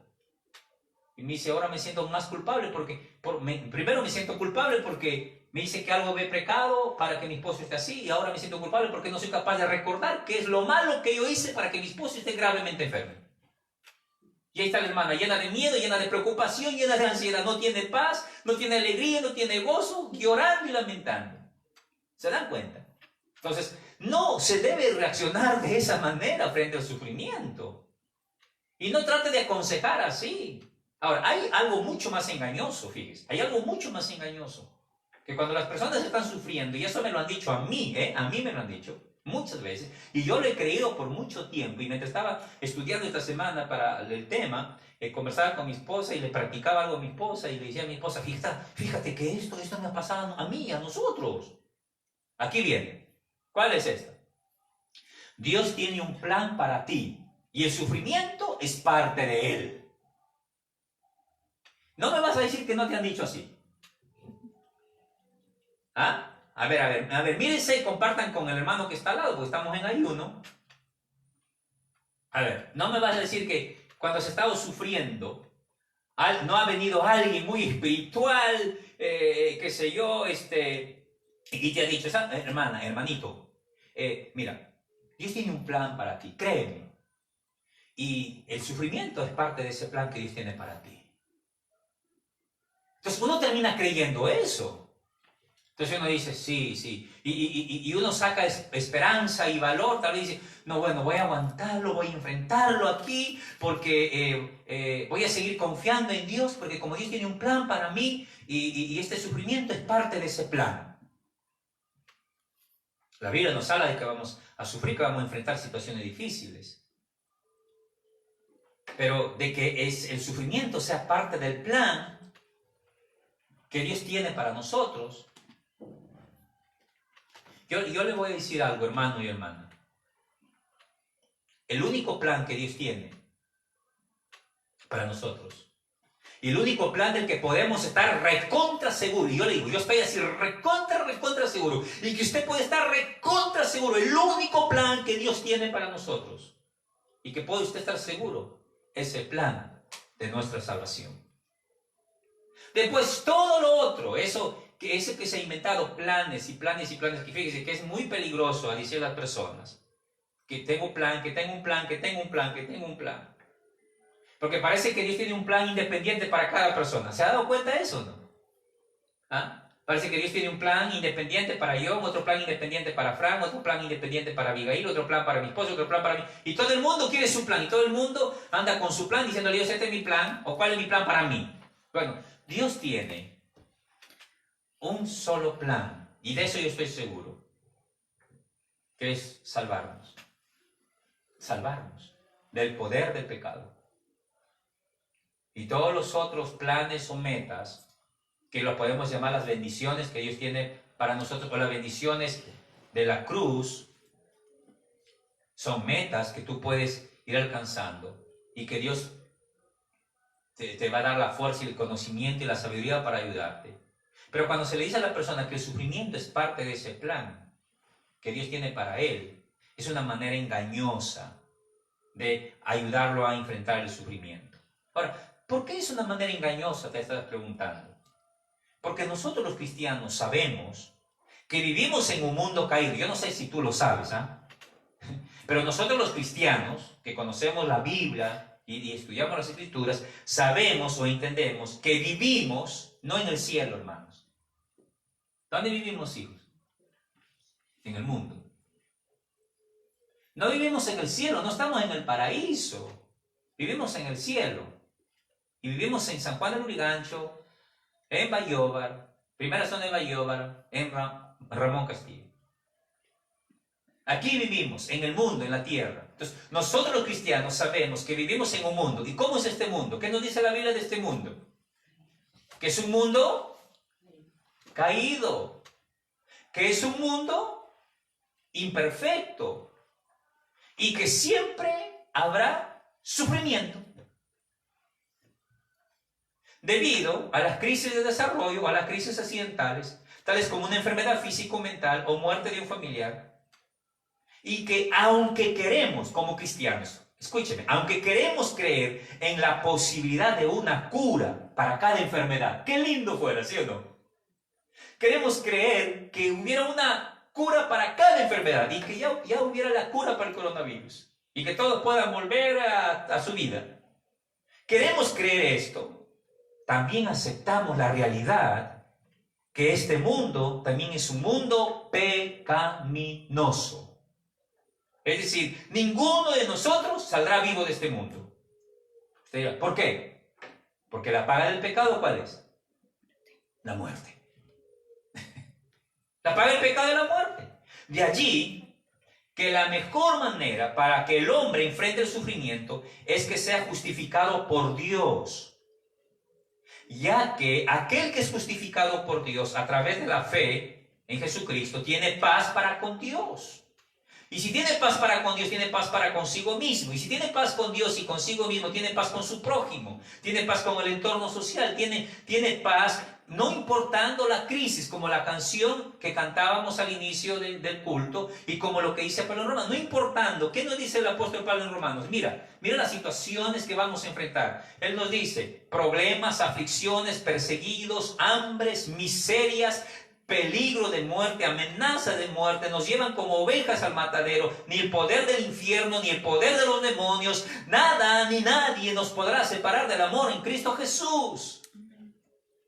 Y me dice, ahora me siento más culpable porque, primero me siento culpable porque me dice que algo he pecado para que mi esposo esté así, y ahora me siento culpable porque no soy capaz de recordar qué es lo malo que yo hice para que mi esposo esté gravemente enfermo. Y ahí está la hermana, llena de miedo, llena de preocupación, llena de ansiedad, no tiene paz, no tiene alegría, no tiene gozo, llorando y lamentando. ¿Se dan cuenta? Entonces, no se debe reaccionar de esa manera frente al sufrimiento. Y no trate de aconsejar así. Ahora, hay algo mucho más engañoso, fíjese. Hay algo mucho más engañoso. Que cuando las personas están sufriendo, y eso me lo han dicho a mí me lo han dicho muchas veces, y yo lo he creído por mucho tiempo, y mientras estaba estudiando esta semana para el tema, conversaba con mi esposa y le practicaba algo a mi esposa, y le decía a mi esposa, fíjate que esto me ha pasado a mí, a nosotros. Aquí viene. ¿Cuál es esta? Dios tiene un plan para ti, y el sufrimiento es parte de él. No me vas a decir que no te han dicho así. ¿Ah? A ver, mírense y compartan con el hermano que está al lado, porque estamos en ayuno. A ver, no me vas a decir que cuando has estado sufriendo, no ha venido alguien muy espiritual, qué sé yo, y te ha dicho, hermana, hermanito, mira, Dios tiene un plan para ti, créeme. Y el sufrimiento es parte de ese plan que Dios tiene para ti. Entonces uno termina creyendo eso. Entonces uno dice, sí, sí. Y uno saca esperanza y valor. Tal vez dice, no, bueno, voy a aguantarlo, voy a enfrentarlo aquí, porque voy a seguir confiando en Dios, porque como Dios tiene un plan para mí, y este sufrimiento es parte de ese plan. La Biblia nos habla de que vamos a sufrir, que vamos a enfrentar situaciones difíciles. Pero de que el sufrimiento sea parte del plan que Dios tiene para nosotros. Yo le voy a decir algo, hermano y hermana. El único plan que Dios tiene para nosotros, y el único plan del que podemos estar recontra seguro, y yo le digo, yo estoy así recontra seguro, y que usted puede estar recontra seguro, el único plan que Dios tiene para nosotros, y que puede usted estar seguro, es el plan de nuestra salvación. Después todo lo otro, eso que se ha inventado planes, que fíjese que es muy peligroso a decir a las personas que tengo un plan, que tengo un plan, que tengo un plan, que tengo un plan. Porque parece que Dios tiene un plan independiente para cada persona. ¿Se ha dado cuenta de eso o no? ¿Ah? Parece que Dios tiene un plan independiente para John, otro plan independiente para Frank, otro plan independiente para Abigail, otro plan para mi esposo, otro plan para mí. Y todo el mundo quiere su plan, y todo el mundo anda con su plan diciéndole, Dios, este es mi plan, o cuál es mi plan para mí. Bueno, Dios tiene un solo plan, y de eso yo estoy seguro, que es salvarnos. Salvarnos del poder del pecado. Y todos los otros planes o metas, que lo podemos llamar las bendiciones que Dios tiene para nosotros, o las bendiciones de la cruz, son metas que tú puedes ir alcanzando y que Dios te va a dar la fuerza y el conocimiento y la sabiduría para ayudarte. Pero cuando se le dice a la persona que el sufrimiento es parte de ese plan que Dios tiene para él, es una manera engañosa de ayudarlo a enfrentar el sufrimiento. Ahora, ¿por qué es una manera engañosa? Te estás preguntando. Porque nosotros los cristianos sabemos que vivimos en un mundo caído. Yo no sé si tú lo sabes, ¿ah? Pero nosotros los cristianos, que conocemos la Biblia y estudiamos las Escrituras, sabemos o entendemos que vivimos no en el cielo, hermanos. ¿Dónde vivimos, hijos? En el mundo. No vivimos en el cielo, no estamos en el paraíso. Vivimos en el cielo. Y vivimos en San Juan de Lurigancho, en Bayóvar, primera zona de Bayóvar, en Ramón Castillo. Aquí vivimos, en el mundo, en la tierra. Entonces, nosotros los cristianos sabemos que vivimos en un mundo. ¿Y cómo es este mundo? ¿Qué nos dice la Biblia de este mundo? Que es un mundo caído. Que es un mundo imperfecto. Y que siempre habrá sufrimiento. Debido a las crisis de desarrollo, a las crisis accidentales, tales como una enfermedad físico-mental o muerte de un familiar. Y que aunque queremos, como cristianos, escúcheme, aunque queremos creer en la posibilidad de una cura para cada enfermedad, qué lindo fuera, ¿sí o no? Queremos creer que hubiera una cura para cada enfermedad y que ya hubiera la cura para el coronavirus y que todos puedan volver a su vida. Queremos creer esto. También aceptamos la realidad que este mundo también es un mundo pecaminoso. Es decir, ninguno de nosotros saldrá vivo de este mundo. Usted dirá, ¿por qué? Porque la paga del pecado, ¿cuál es? La muerte. La paga del pecado es la muerte. De allí que la mejor manera para que el hombre enfrente el sufrimiento es que sea justificado por Dios. Ya que aquel que es justificado por Dios a través de la fe en Jesucristo tiene paz para con Dios. Y si tiene paz para con Dios, tiene paz para consigo mismo. Y si tiene paz con Dios y consigo mismo, tiene paz con su prójimo. Tiene paz con el entorno social. Tiene paz no importando la crisis, como la canción que cantábamos al inicio del culto y como lo que dice Pablo en Romanos. No importando. ¿Qué nos dice el apóstol Pablo en Romanos? Mira las situaciones que vamos a enfrentar. Él nos dice problemas, aflicciones, perseguidos, hambres, miserias, peligro de muerte, amenaza de muerte, nos llevan como ovejas al matadero. Ni el poder del infierno, ni el poder de los demonios, nada ni nadie nos podrá separar del amor en Cristo Jesús.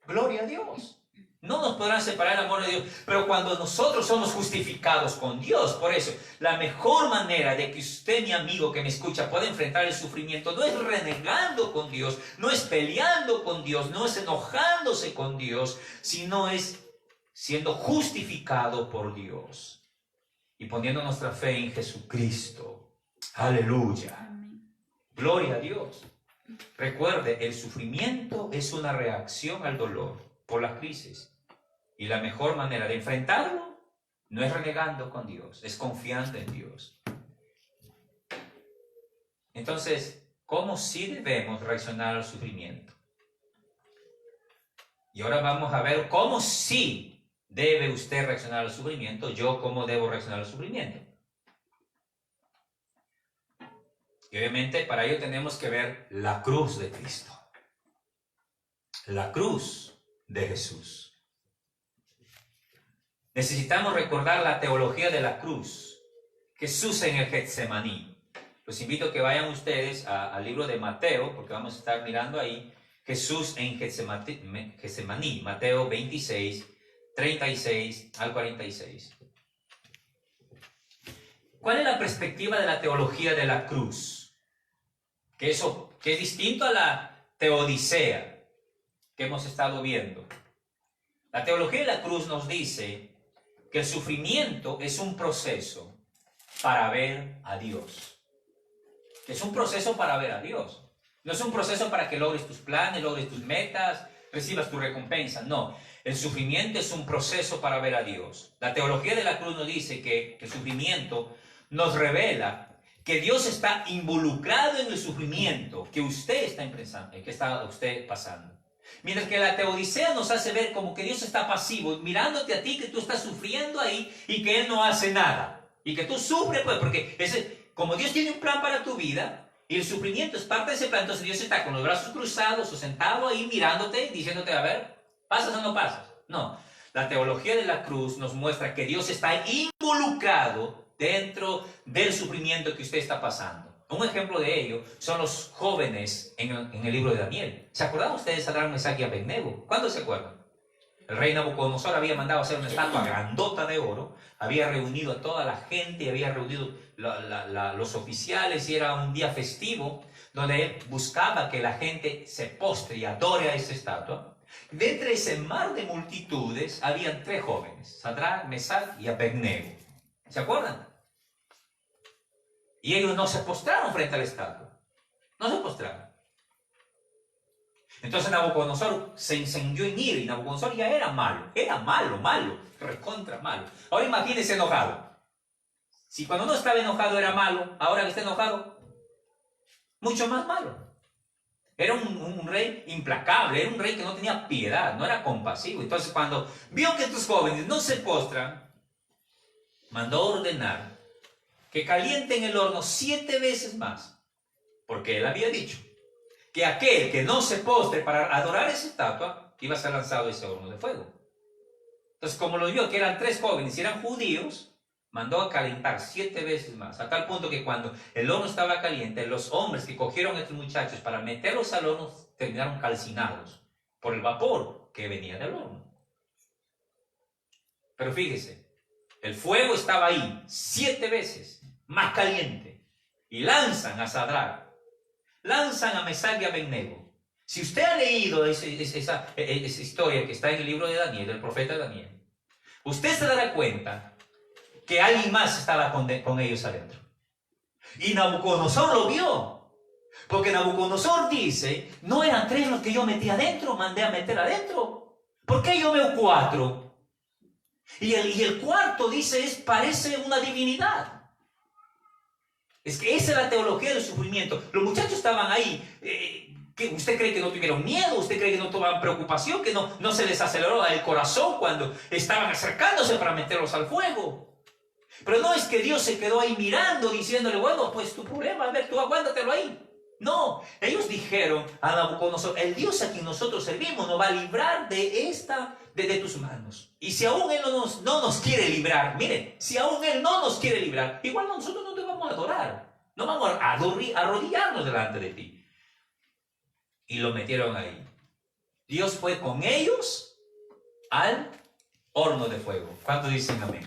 Gloria a Dios. No nos podrán separar del amor de Dios. Pero cuando nosotros somos justificados con Dios, por eso, la mejor manera de que usted, mi amigo que me escucha, pueda enfrentar el sufrimiento, no es renegando con Dios, no es peleando con Dios, no es enojándose con Dios, sino es siendo justificado por Dios y poniendo nuestra fe en Jesucristo. Aleluya. Gloria a Dios. Recuerde, el sufrimiento es una reacción al dolor por las crisis. Y la mejor manera de enfrentarlo no es renegando con Dios, es confiando en Dios. Entonces, ¿cómo sí debemos reaccionar al sufrimiento? Y ahora vamos a ver cómo sí debe usted reaccionar al sufrimiento, yo cómo debo reaccionar al sufrimiento. Y obviamente para ello tenemos que ver la cruz de Cristo. La cruz de Jesús. Necesitamos recordar la teología de la cruz. Jesús en el Getsemaní. Los invito a que vayan ustedes al libro de Mateo, porque vamos a estar mirando ahí Jesús en Getsemaní, Mateo 26, 36 al 46. ¿Cuál es la perspectiva de la teología de la cruz? Que es distinto a la teodicea que hemos estado viendo. La teología de la cruz nos dice que el sufrimiento es un proceso para ver a Dios. Es un proceso para ver a Dios. No es un proceso para que logres tus planes, logres tus metas, recibas tu recompensa. No, el sufrimiento es un proceso para ver a Dios. La teología de la cruz nos dice que el sufrimiento nos revela que Dios está involucrado en el sufrimiento que usted está pasando. Mientras que la teodicea nos hace ver como que Dios está pasivo, mirándote a ti, que tú estás sufriendo ahí y que Él no hace nada. Y que tú sufres, pues, porque como Dios tiene un plan para tu vida y el sufrimiento es parte de ese plan, entonces Dios está con los brazos cruzados o sentado ahí mirándote, diciéndote, a ver, ¿pasas o no pasas? No, la teología de la cruz nos muestra que Dios está involucrado dentro del sufrimiento que usted está pasando. Un ejemplo de ello son los jóvenes en el libro de Daniel. ¿Se acuerdan ustedes de Sadrach, Mesach y Abednego? ¿Cuándo se acuerdan? El rey Nabucodonosor había mandado hacer una estatua grandota de oro, había reunido a toda la gente, había reunido los oficiales y era un día festivo donde él buscaba que la gente se postre y adore a esa estatua. De entre ese mar de multitudes habían 3 jóvenes, Sadrach, Mesach y Abednego. ¿Se acuerdan? Y ellos no se postraron frente a la estatua. No se postraron. Entonces Nabucodonosor se encendió en ira y Nabucodonosor ya era malo, recontra malo. Ahora imagínense enojado. Si cuando no estaba enojado era malo, ahora que está enojado, mucho más malo. Era un rey implacable, era un rey que no tenía piedad, no era compasivo. Entonces cuando vio que estos jóvenes no se postran, mandó ordenar que calienten el horno 7 veces más, porque él había dicho que aquel que no se postre para adorar esa estatua iba a ser lanzado a ese horno de fuego. Entonces, como lo vio que eran 3 jóvenes y eran judíos, mandó a calentar 7 veces más, a tal punto que cuando el horno estaba caliente, los hombres que cogieron a estos muchachos para meterlos al horno terminaron calcinados por el vapor que venía del horno. Pero fíjese, el fuego estaba ahí 7 veces más caliente y lanzan a Sadrach, lanzan a Mesach y Abednego. Si usted ha leído esa historia que está en el libro de Daniel, del profeta Daniel, usted se dará cuenta que alguien más estaba con ellos adentro. Y Nabucodonosor lo vio, porque Nabucodonosor dice, no eran 3 los que yo metí adentro, mandé a meter adentro. ¿Por qué yo veo 4? Y el cuarto dice, parece una divinidad. Es que esa es la teología del sufrimiento. Los muchachos estaban ahí. ¿Que usted cree que no tuvieron miedo? ¿Usted cree que no tuvieron preocupación? ¿Que no se les aceleró el corazón cuando estaban acercándose para meterlos al fuego? Pero no es que Dios se quedó ahí mirando, diciéndole, bueno, pues tu problema, a ver, tú aguántatelo ahí. No, ellos dijeron a Nabucodonosor, el Dios a quien nosotros servimos nos va a librar de tus manos. Y si aún Él no nos quiere librar, miren, si aún Él no nos quiere librar, igual nosotros no te vamos a adorar. No vamos a arrodillarnos delante de ti. Y lo metieron ahí. Dios fue con ellos al horno de fuego. ¿Cuántos dicen amén?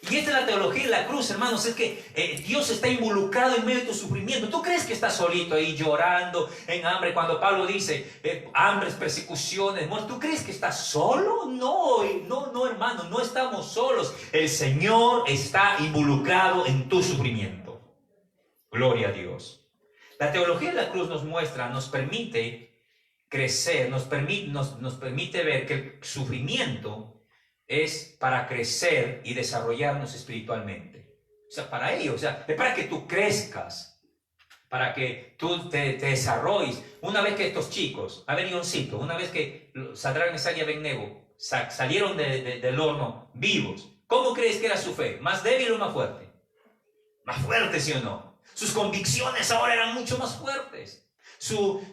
Y esta es la teología de la cruz, hermanos, es que Dios está involucrado en medio de tu sufrimiento. ¿Tú crees que estás solito ahí llorando en hambre? Cuando Pablo dice hambres, persecuciones, muerte, ¿tú crees que estás solo? No, hermano, no estamos solos. El Señor está involucrado en tu sufrimiento. Gloria a Dios. La teología de la cruz nos muestra, nos permite crecer, nos permite ver que el sufrimiento es para crecer y desarrollarnos espiritualmente. O sea, para ello, o sea, es para que tú crezcas, para que tú te desarrolles. Una vez que estos chicos, a ver, Ioncito, una vez que Sadrach, Mesach y Abednego salieron del horno vivos, ¿cómo crees que era su fe? ¿Más débil o más fuerte? Más fuerte, ¿sí o no? Sus convicciones ahora eran mucho más fuertes. Su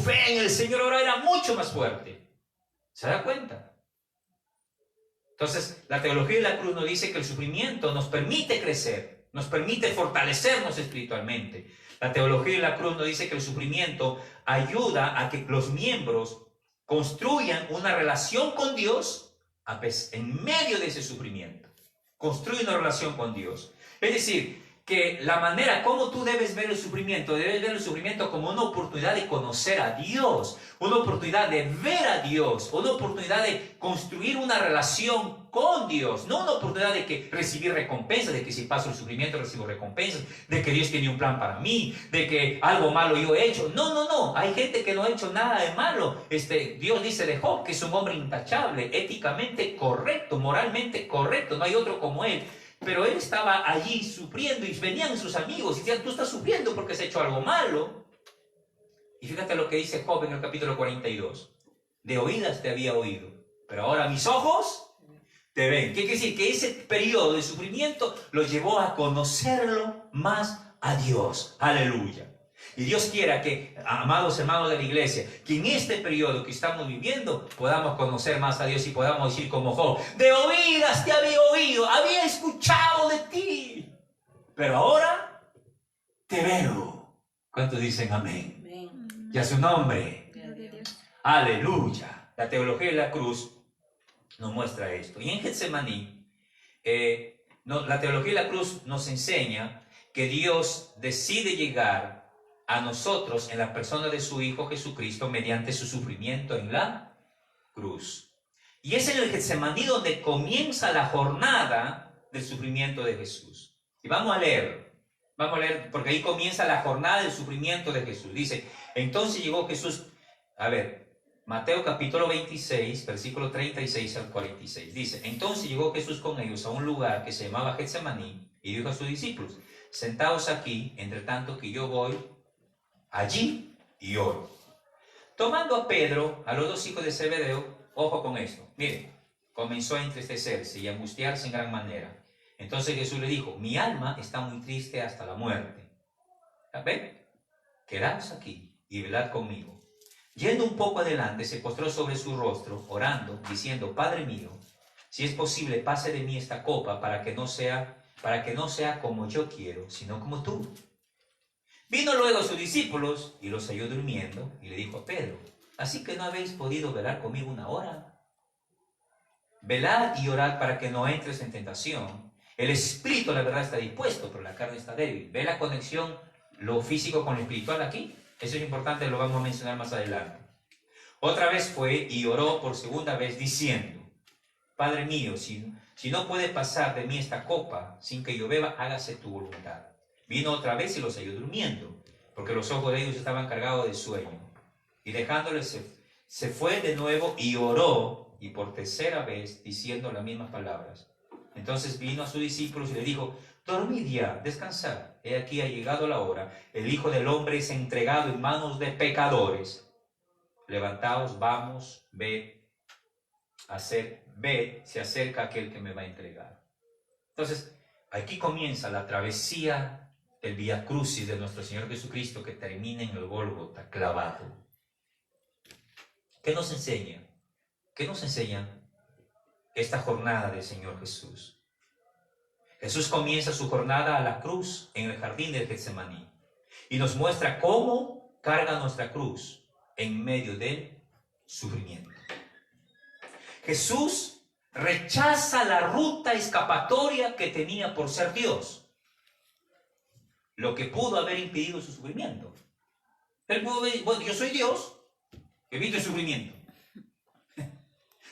fe en el Señor ahora era mucho más fuerte. ¿Se da cuenta? Entonces, la teología de la cruz nos dice que el sufrimiento nos permite crecer, nos permite fortalecernos espiritualmente. La teología de la cruz nos dice que el sufrimiento ayuda a que los miembros construyan una relación con Dios en medio de ese sufrimiento. Construye una relación con Dios. Es decir, que la manera como tú debes ver el sufrimiento como una oportunidad de conocer a Dios, una oportunidad de ver a Dios, una oportunidad de construir una relación con Dios, no una oportunidad de recibir recompensas, de que si paso el sufrimiento recibo recompensas, de que Dios tiene un plan para mí, de que algo malo yo he hecho. No, hay gente que no ha hecho nada de malo. Dios dice de Job que es un hombre intachable, éticamente correcto, moralmente correcto, no hay otro como él. Pero él estaba allí sufriendo y venían sus amigos y decían, tú estás sufriendo porque has hecho algo malo. Y fíjate lo que dice Job en el capítulo 42. De oídas te había oído, pero ahora mis ojos te ven. ¿Qué quiere decir? Que ese periodo de sufrimiento lo llevó a conocerlo más a Dios. Aleluya. Y Dios quiera que, amados hermanos de la iglesia, que en este periodo que estamos viviendo podamos conocer más a Dios y podamos decir como Job, de oídas te había oído, había escuchado de ti, pero ahora te veo. ¿Cuántos dicen amén? Amén. Y a su nombre. Aleluya. La teología de la cruz nos muestra esto. Y en Getsemaní, la teología de la cruz nos enseña que Dios decide llegar a nosotros en la persona de su Hijo Jesucristo mediante su sufrimiento en la cruz. Y es en el Getsemaní donde comienza la jornada del sufrimiento de Jesús. Y vamos a leer porque ahí comienza la jornada del sufrimiento de Jesús. Dice, entonces llegó Jesús, Mateo capítulo 26, versículo 36 al 46. Dice, entonces llegó Jesús con ellos a un lugar que se llamaba Getsemaní y dijo a sus discípulos, sentaos aquí, entre tanto que yo voy allí y oro. Tomando a Pedro, a los dos hijos de Zebedeo, ojo con esto, miren, comenzó a entristecerse y a angustiarse en gran manera. Entonces Jesús le dijo, mi alma está muy triste hasta la muerte. ¿Ven? Quedaos aquí y velad conmigo. Yendo un poco adelante, se postró sobre su rostro, orando, diciendo, Padre mío, si es posible, pase de mí esta copa para que no sea como yo quiero, sino como tú. Vino luego a sus discípulos y los halló durmiendo y le dijo a Pedro, ¿así que no habéis podido velar conmigo una hora? Velad y orad para que no entres en tentación. El espíritu, la verdad, está dispuesto, pero la carne está débil. ¿Ve la conexión, lo físico con lo espiritual aquí? Eso es importante, lo vamos a mencionar más adelante. Otra vez fue y oró por segunda vez diciendo, Padre mío, si no puede pasar de mí esta copa sin que yo beba, hágase tu voluntad. Vino otra vez y los halló durmiendo, porque los ojos de ellos estaban cargados de sueño. Y dejándoles se fue de nuevo y oró, y por tercera vez diciendo las mismas palabras. Entonces vino a sus discípulos y le dijo, dormid ya, descansad. He aquí ha llegado la hora. El Hijo del Hombre es entregado en manos de pecadores. Levantaos, vamos, ved, se acerca aquel que me va a entregar. Entonces, aquí comienza la travesía del Vía Crucis de nuestro Señor Jesucristo, que termina en el Gólgota, clavado. ¿Qué nos enseña? ¿Qué nos enseña esta jornada del Señor Jesús? Jesús comienza su jornada a la cruz en el jardín del Getsemaní y nos muestra cómo carga nuestra cruz en medio del sufrimiento. Jesús rechaza la ruta escapatoria que tenía por ser Dios, lo que pudo haber impedido su sufrimiento. Él pudo decir, bueno, yo soy Dios, evito el sufrimiento.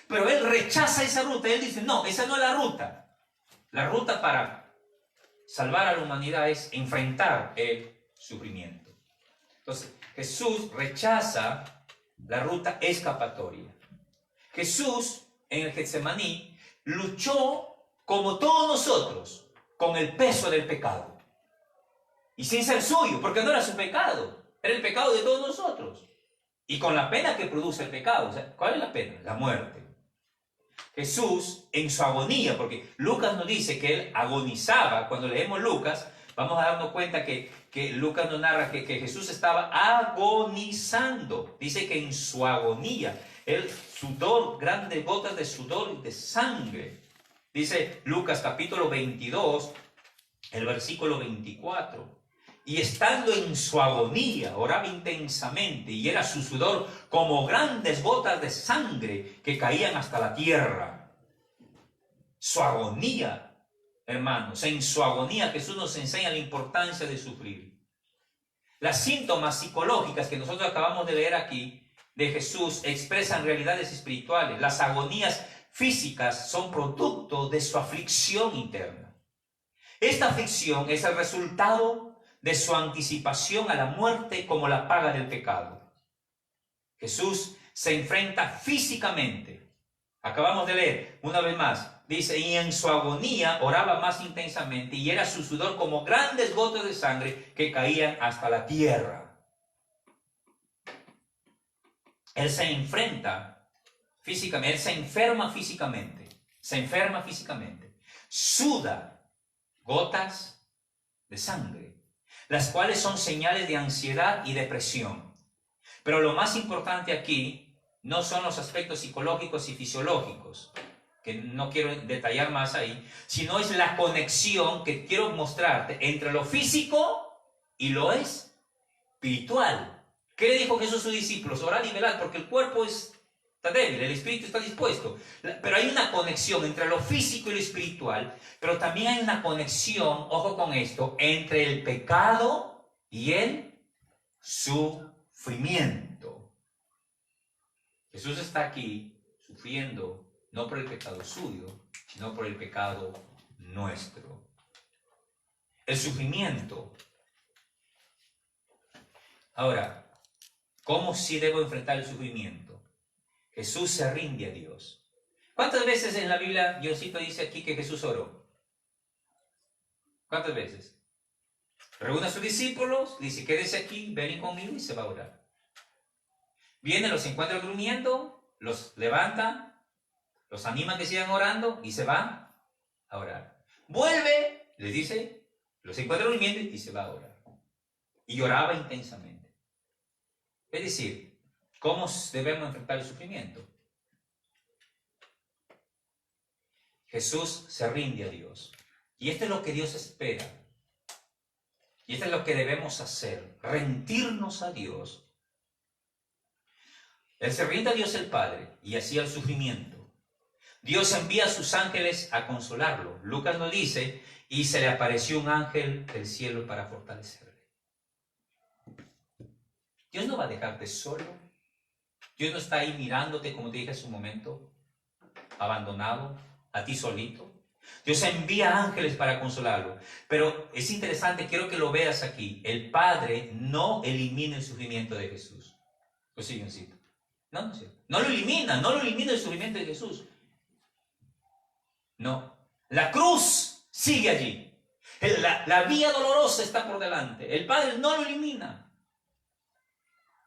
Pero él rechaza esa ruta. Él dice, no, esa no es la ruta. La ruta para salvar a la humanidad es enfrentar el sufrimiento. Entonces, Jesús rechaza la ruta escapatoria. Jesús, en el Getsemaní, luchó como todos nosotros con el peso del pecado. Y sin ser suyo, porque no era su pecado, era el pecado de todos nosotros. Y con la pena que produce el pecado. O sea, ¿cuál es la pena? La muerte. Jesús, en su agonía, porque Lucas nos dice que él agonizaba. Cuando leemos Lucas, vamos a darnos cuenta que Lucas nos narra que Jesús estaba agonizando. Dice que en su agonía, el sudor, grandes gotas de sudor y de sangre. Dice Lucas capítulo 22, el versículo 24. Y estando en su agonía, oraba intensamente, y era su sudor como grandes gotas de sangre que caían hasta la tierra. Su agonía, hermanos, en su agonía Jesús nos enseña la importancia de sufrir. Las síntomas psicológicas que nosotros acabamos de leer aquí de Jesús expresan realidades espirituales. Las agonías físicas son producto de su aflicción interna. Esta aflicción es el resultado de su anticipación a la muerte como la paga del pecado. Jesús se enfrenta físicamente. Acabamos de leer una vez más. Dice, y en su agonía oraba más intensamente, y era su sudor como grandes gotas de sangre que caían hasta la tierra. Él se enfrenta físicamente, él se enferma físicamente. Suda gotas de sangre, las cuales son señales de ansiedad y depresión. Pero lo más importante aquí no son los aspectos psicológicos y fisiológicos, que no quiero detallar más ahí, sino es la conexión que quiero mostrarte entre lo físico y lo espiritual. ¿Qué le dijo Jesús a sus discípulos? Orad y velad, porque el cuerpo está débil, el espíritu está dispuesto. Pero hay una conexión entre lo físico y lo espiritual, pero también hay una conexión, ojo con esto, entre el pecado y el sufrimiento. Jesús está aquí sufriendo no por el pecado suyo, sino por el pecado nuestro. El sufrimiento. Ahora, ¿cómo sí debo enfrentar el sufrimiento? Jesús se rinde a Dios. ¿Cuántas veces en la Biblia Diosito dice aquí que Jesús oró? ¿Cuántas veces? Reúne a sus discípulos, dice, quédense aquí, ven conmigo, y se va a orar. Viene, los encuentra durmiendo, los levanta, los anima a que sigan orando y se va a orar. Vuelve, les dice, los encuentra durmiendo y se va a orar. Y oraba intensamente. Es decir, ¿cómo debemos enfrentar el sufrimiento? Jesús se rinde a Dios. Y esto es lo que Dios espera. Y esto es lo que debemos hacer, rendirnos a Dios. Él se rinde a Dios el Padre y así al sufrimiento. Dios envía a sus ángeles a consolarlo. Lucas nos dice, y se le apareció un ángel del cielo para fortalecerle. Dios no va a dejarte solo. Dios no está ahí mirándote, como te dije hace un momento, abandonado, a ti solito. Dios envía ángeles para consolarlo. Pero es interesante, quiero que lo veas aquí. El Padre no elimina el sufrimiento de Jesús. Lo silloncito. No, no lo elimina el sufrimiento de Jesús. No. La cruz sigue allí. La vía dolorosa está por delante. El Padre no lo elimina.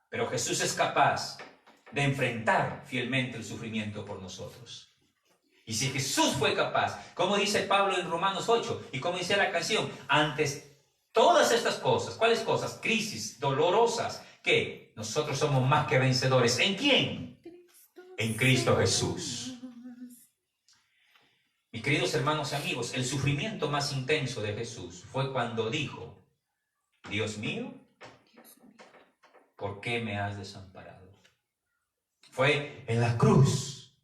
Pero Jesús es capaz de enfrentar fielmente el sufrimiento por nosotros. Y si Jesús fue capaz, como dice Pablo en Romanos 8, y como dice la canción, antes todas estas cosas, ¿cuáles cosas? Crisis dolorosas, que nosotros somos más que vencedores. ¿En quién? En Cristo Jesús. Mis queridos hermanos y amigos, el sufrimiento más intenso de Jesús fue cuando dijo, Dios mío, ¿por qué me has desamparado? Fue en la cruz.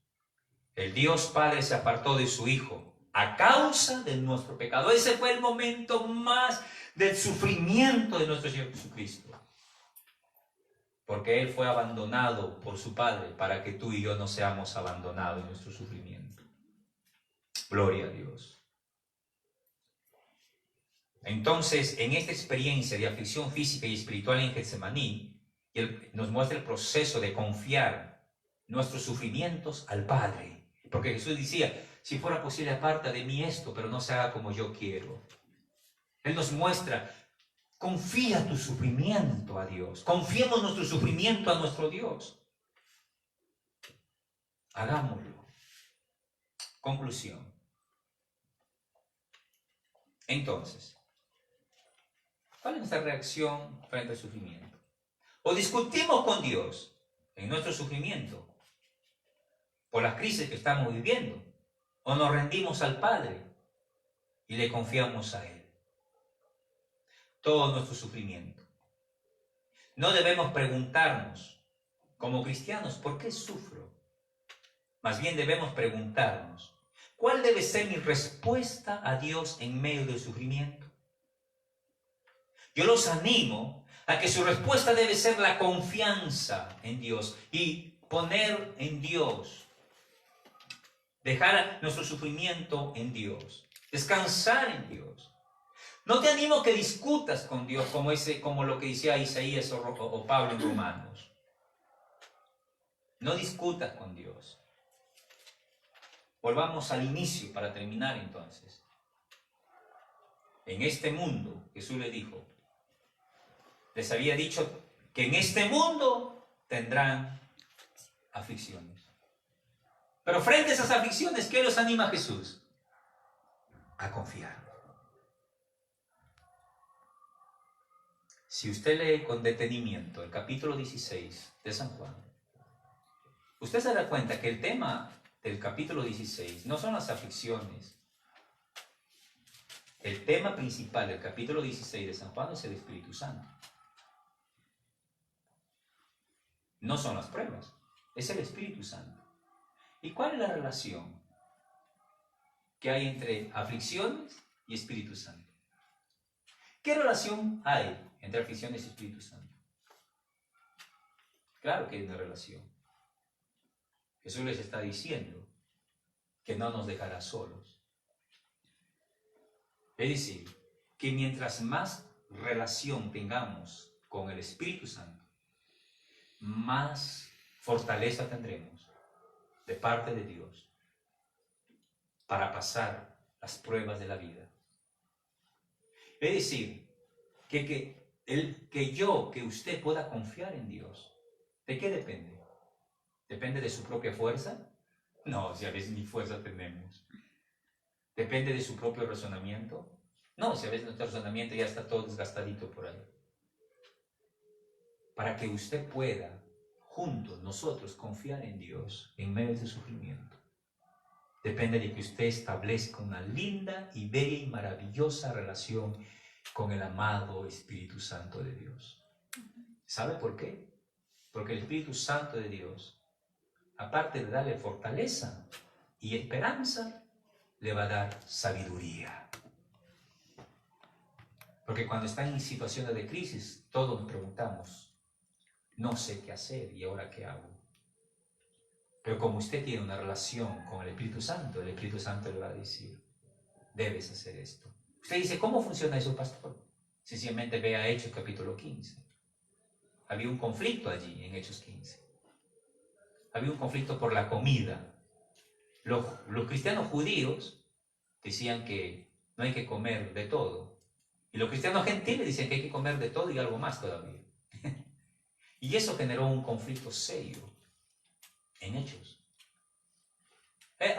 El Dios Padre se apartó de su Hijo a causa de nuestro pecado. Ese fue el momento más del sufrimiento de nuestro Señor Jesucristo. Porque Él fue abandonado por su Padre para que tú y yo no seamos abandonados en nuestro sufrimiento. Gloria a Dios. Entonces, en esta experiencia de aflicción física y espiritual en Getsemaní, Él nos muestra el proceso de confiar nuestros sufrimientos al Padre. Porque Jesús decía, si fuera posible, aparta de mí esto, pero no se haga como yo quiero. Él nos muestra, confía tu sufrimiento a Dios. Confiemos nuestro sufrimiento a nuestro Dios. Hagámoslo. Conclusión. Entonces, ¿cuál es nuestra reacción frente al sufrimiento? O discutimos con Dios en nuestro sufrimiento por las crisis que estamos viviendo, o nos rendimos al Padre y le confiamos a Él todo nuestro sufrimiento. No debemos preguntarnos como cristianos, ¿por qué sufro? Más bien debemos preguntarnos, ¿cuál debe ser mi respuesta a Dios en medio del sufrimiento? Yo los animo a que su respuesta debe ser la confianza en Dios y poner en Dios, dejar nuestro sufrimiento en Dios, descansar en Dios. No te animo que discutas con Dios como lo que decía Isaías o Pablo en Romanos. No discutas con Dios. Volvamos al inicio para terminar entonces. En este mundo, Jesús le dijo, les había dicho que en este mundo tendrán aflicciones. Pero frente a esas aflicciones, ¿qué los anima a Jesús? A confiar. Si usted lee con detenimiento el capítulo 16 de San Juan, usted se dará cuenta que el tema del capítulo 16 no son las aflicciones. El tema principal del capítulo 16 de San Juan es el Espíritu Santo. No son las pruebas, es el Espíritu Santo. ¿Y cuál es la relación que hay entre aflicciones y Espíritu Santo? ¿Qué relación hay entre aflicciones y Espíritu Santo? Claro que hay una relación. Jesús les está diciendo que no nos dejará solos. Es decir, que mientras más relación tengamos con el Espíritu Santo, más fortaleza tendremos de parte de Dios para pasar las pruebas de la vida. Es decir, que usted pueda confiar en Dios. ¿De qué depende? ¿Depende de su propia fuerza? No, si a veces ni fuerza tenemos. ¿Depende de su propio razonamiento? No, si a veces nuestro razonamiento ya está todo desgastadito por ahí. Para que usted pueda, juntos, nosotros, confiar en Dios en medio de sufrimiento, depende de que usted establezca una linda y bella y maravillosa relación con el amado Espíritu Santo de Dios. ¿Sabe por qué? Porque el Espíritu Santo de Dios, aparte de darle fortaleza y esperanza, le va a dar sabiduría. Porque cuando están en situaciones de crisis, todos nos preguntamos, no sé qué hacer y ahora qué hago. Pero como usted tiene una relación con el Espíritu Santo le va a decir, debes hacer esto. Usted dice, ¿cómo funciona eso, pastor? Sencillamente vea Hechos capítulo 15. Había un conflicto allí en Hechos 15. Había un conflicto por la comida. Los cristianos judíos decían que no hay que comer de todo. Y los cristianos gentiles dicen que hay que comer de todo y algo más todavía. Y eso generó un conflicto serio en Hechos.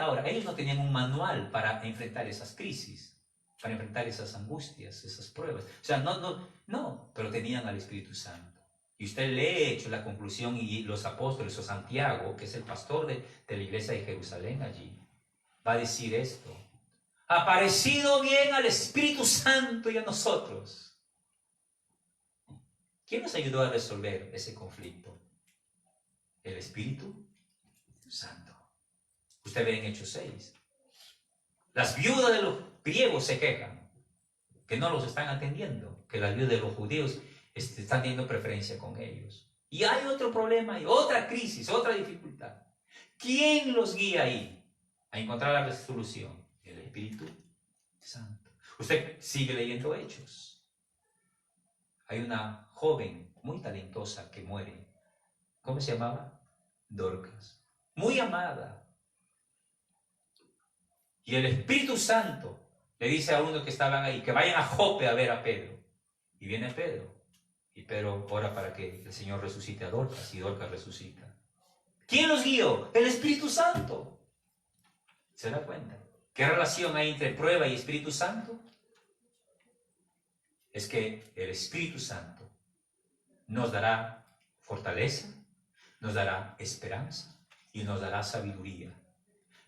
Ahora, ellos no tenían un manual para enfrentar esas crisis, para enfrentar esas angustias, esas pruebas. O sea, no, pero tenían al Espíritu Santo. Y usted lee Hechos, la conclusión, y los apóstoles, o Santiago, que es el pastor de la iglesia de Jerusalén allí, va a decir esto: ha parecido bien al Espíritu Santo y a nosotros. ¿Quién nos ayudó a resolver ese conflicto? El Espíritu Santo. Usted ve en Hechos 6. Las viudas de los griegos se quejan que no los están atendiendo, que las viudas de los judíos están teniendo preferencia con ellos. Y hay otro problema, hay otra crisis, otra dificultad. ¿Quién los guía ahí a encontrar la resolución? El Espíritu Santo. Usted sigue leyendo Hechos. Hay una joven muy talentosa que muere. ¿Cómo se llamaba? Dorcas. Muy amada. Y el Espíritu Santo le dice a uno que estaban ahí que vayan a Jope a ver a Pedro. Y viene Pedro. Y Pedro ora para que el Señor resucite a Dorcas, y Dorcas resucita. ¿Quién los guió? El Espíritu Santo. ¿Se da cuenta? ¿Qué relación hay entre prueba y Espíritu Santo? Es que el Espíritu Santo nos dará fortaleza, nos dará esperanza y nos dará sabiduría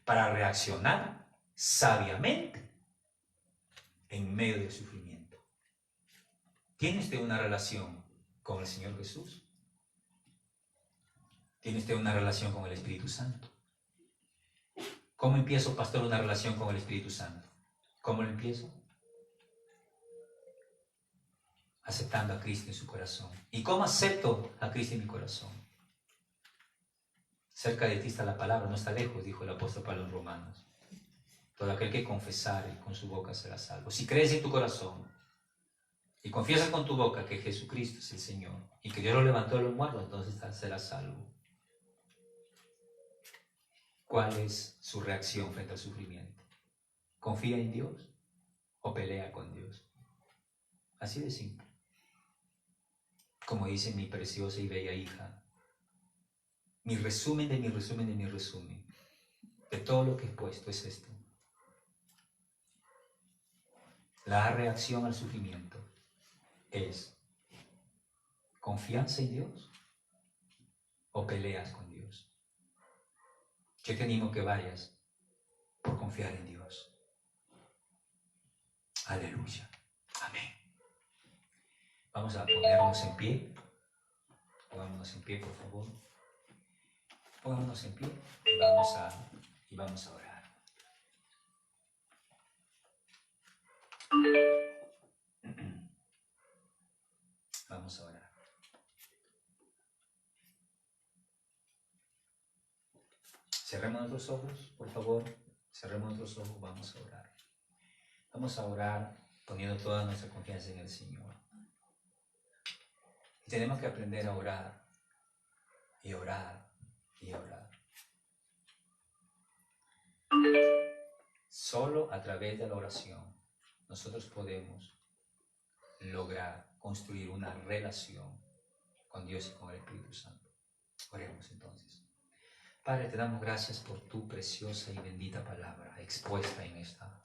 para reaccionar sabiamente en medio del sufrimiento. ¿Tiene usted una relación con el Señor Jesús? ¿Tiene usted una relación con el Espíritu Santo? ¿Cómo empiezo, pastor, una relación con el Espíritu Santo? ¿Cómo lo empiezo? Aceptando a Cristo en su corazón. ¿Y cómo acepto a Cristo en mi corazón? Cerca de ti está la palabra, no está lejos, dijo el apóstol Pablo en Romanos. Todo aquel que confesare con su boca será salvo. Si crees en tu corazón y confiesas con tu boca que Jesucristo es el Señor y que Dios lo levantó de los muertos, entonces serás salvo. ¿Cuál es su reacción frente al sufrimiento? ¿Confía en Dios o pelea con Dios? Así de simple. Como dice mi preciosa y bella hija, mi resumen de mi resumen de mi resumen de todo lo que he puesto es esto: la reacción al sufrimiento es confianza en Dios o peleas con Dios. Yo te animo que vayas por confiar en Dios. Aleluya. Amén. Vamos a ponernos en pie. Pongámonos en pie, por favor. Pongámonos en pie y vamos a orar. Vamos a orar. Cerremos nuestros ojos, por favor. Cerremos nuestros ojos, vamos a orar. Vamos a orar poniendo toda nuestra confianza en el Señor. Y tenemos que aprender a orar y orar y orar. Solo a través de la oración nosotros podemos lograr construir una relación con Dios y con el Espíritu Santo. Oremos entonces. Padre, te damos gracias por tu preciosa y bendita palabra expuesta en esta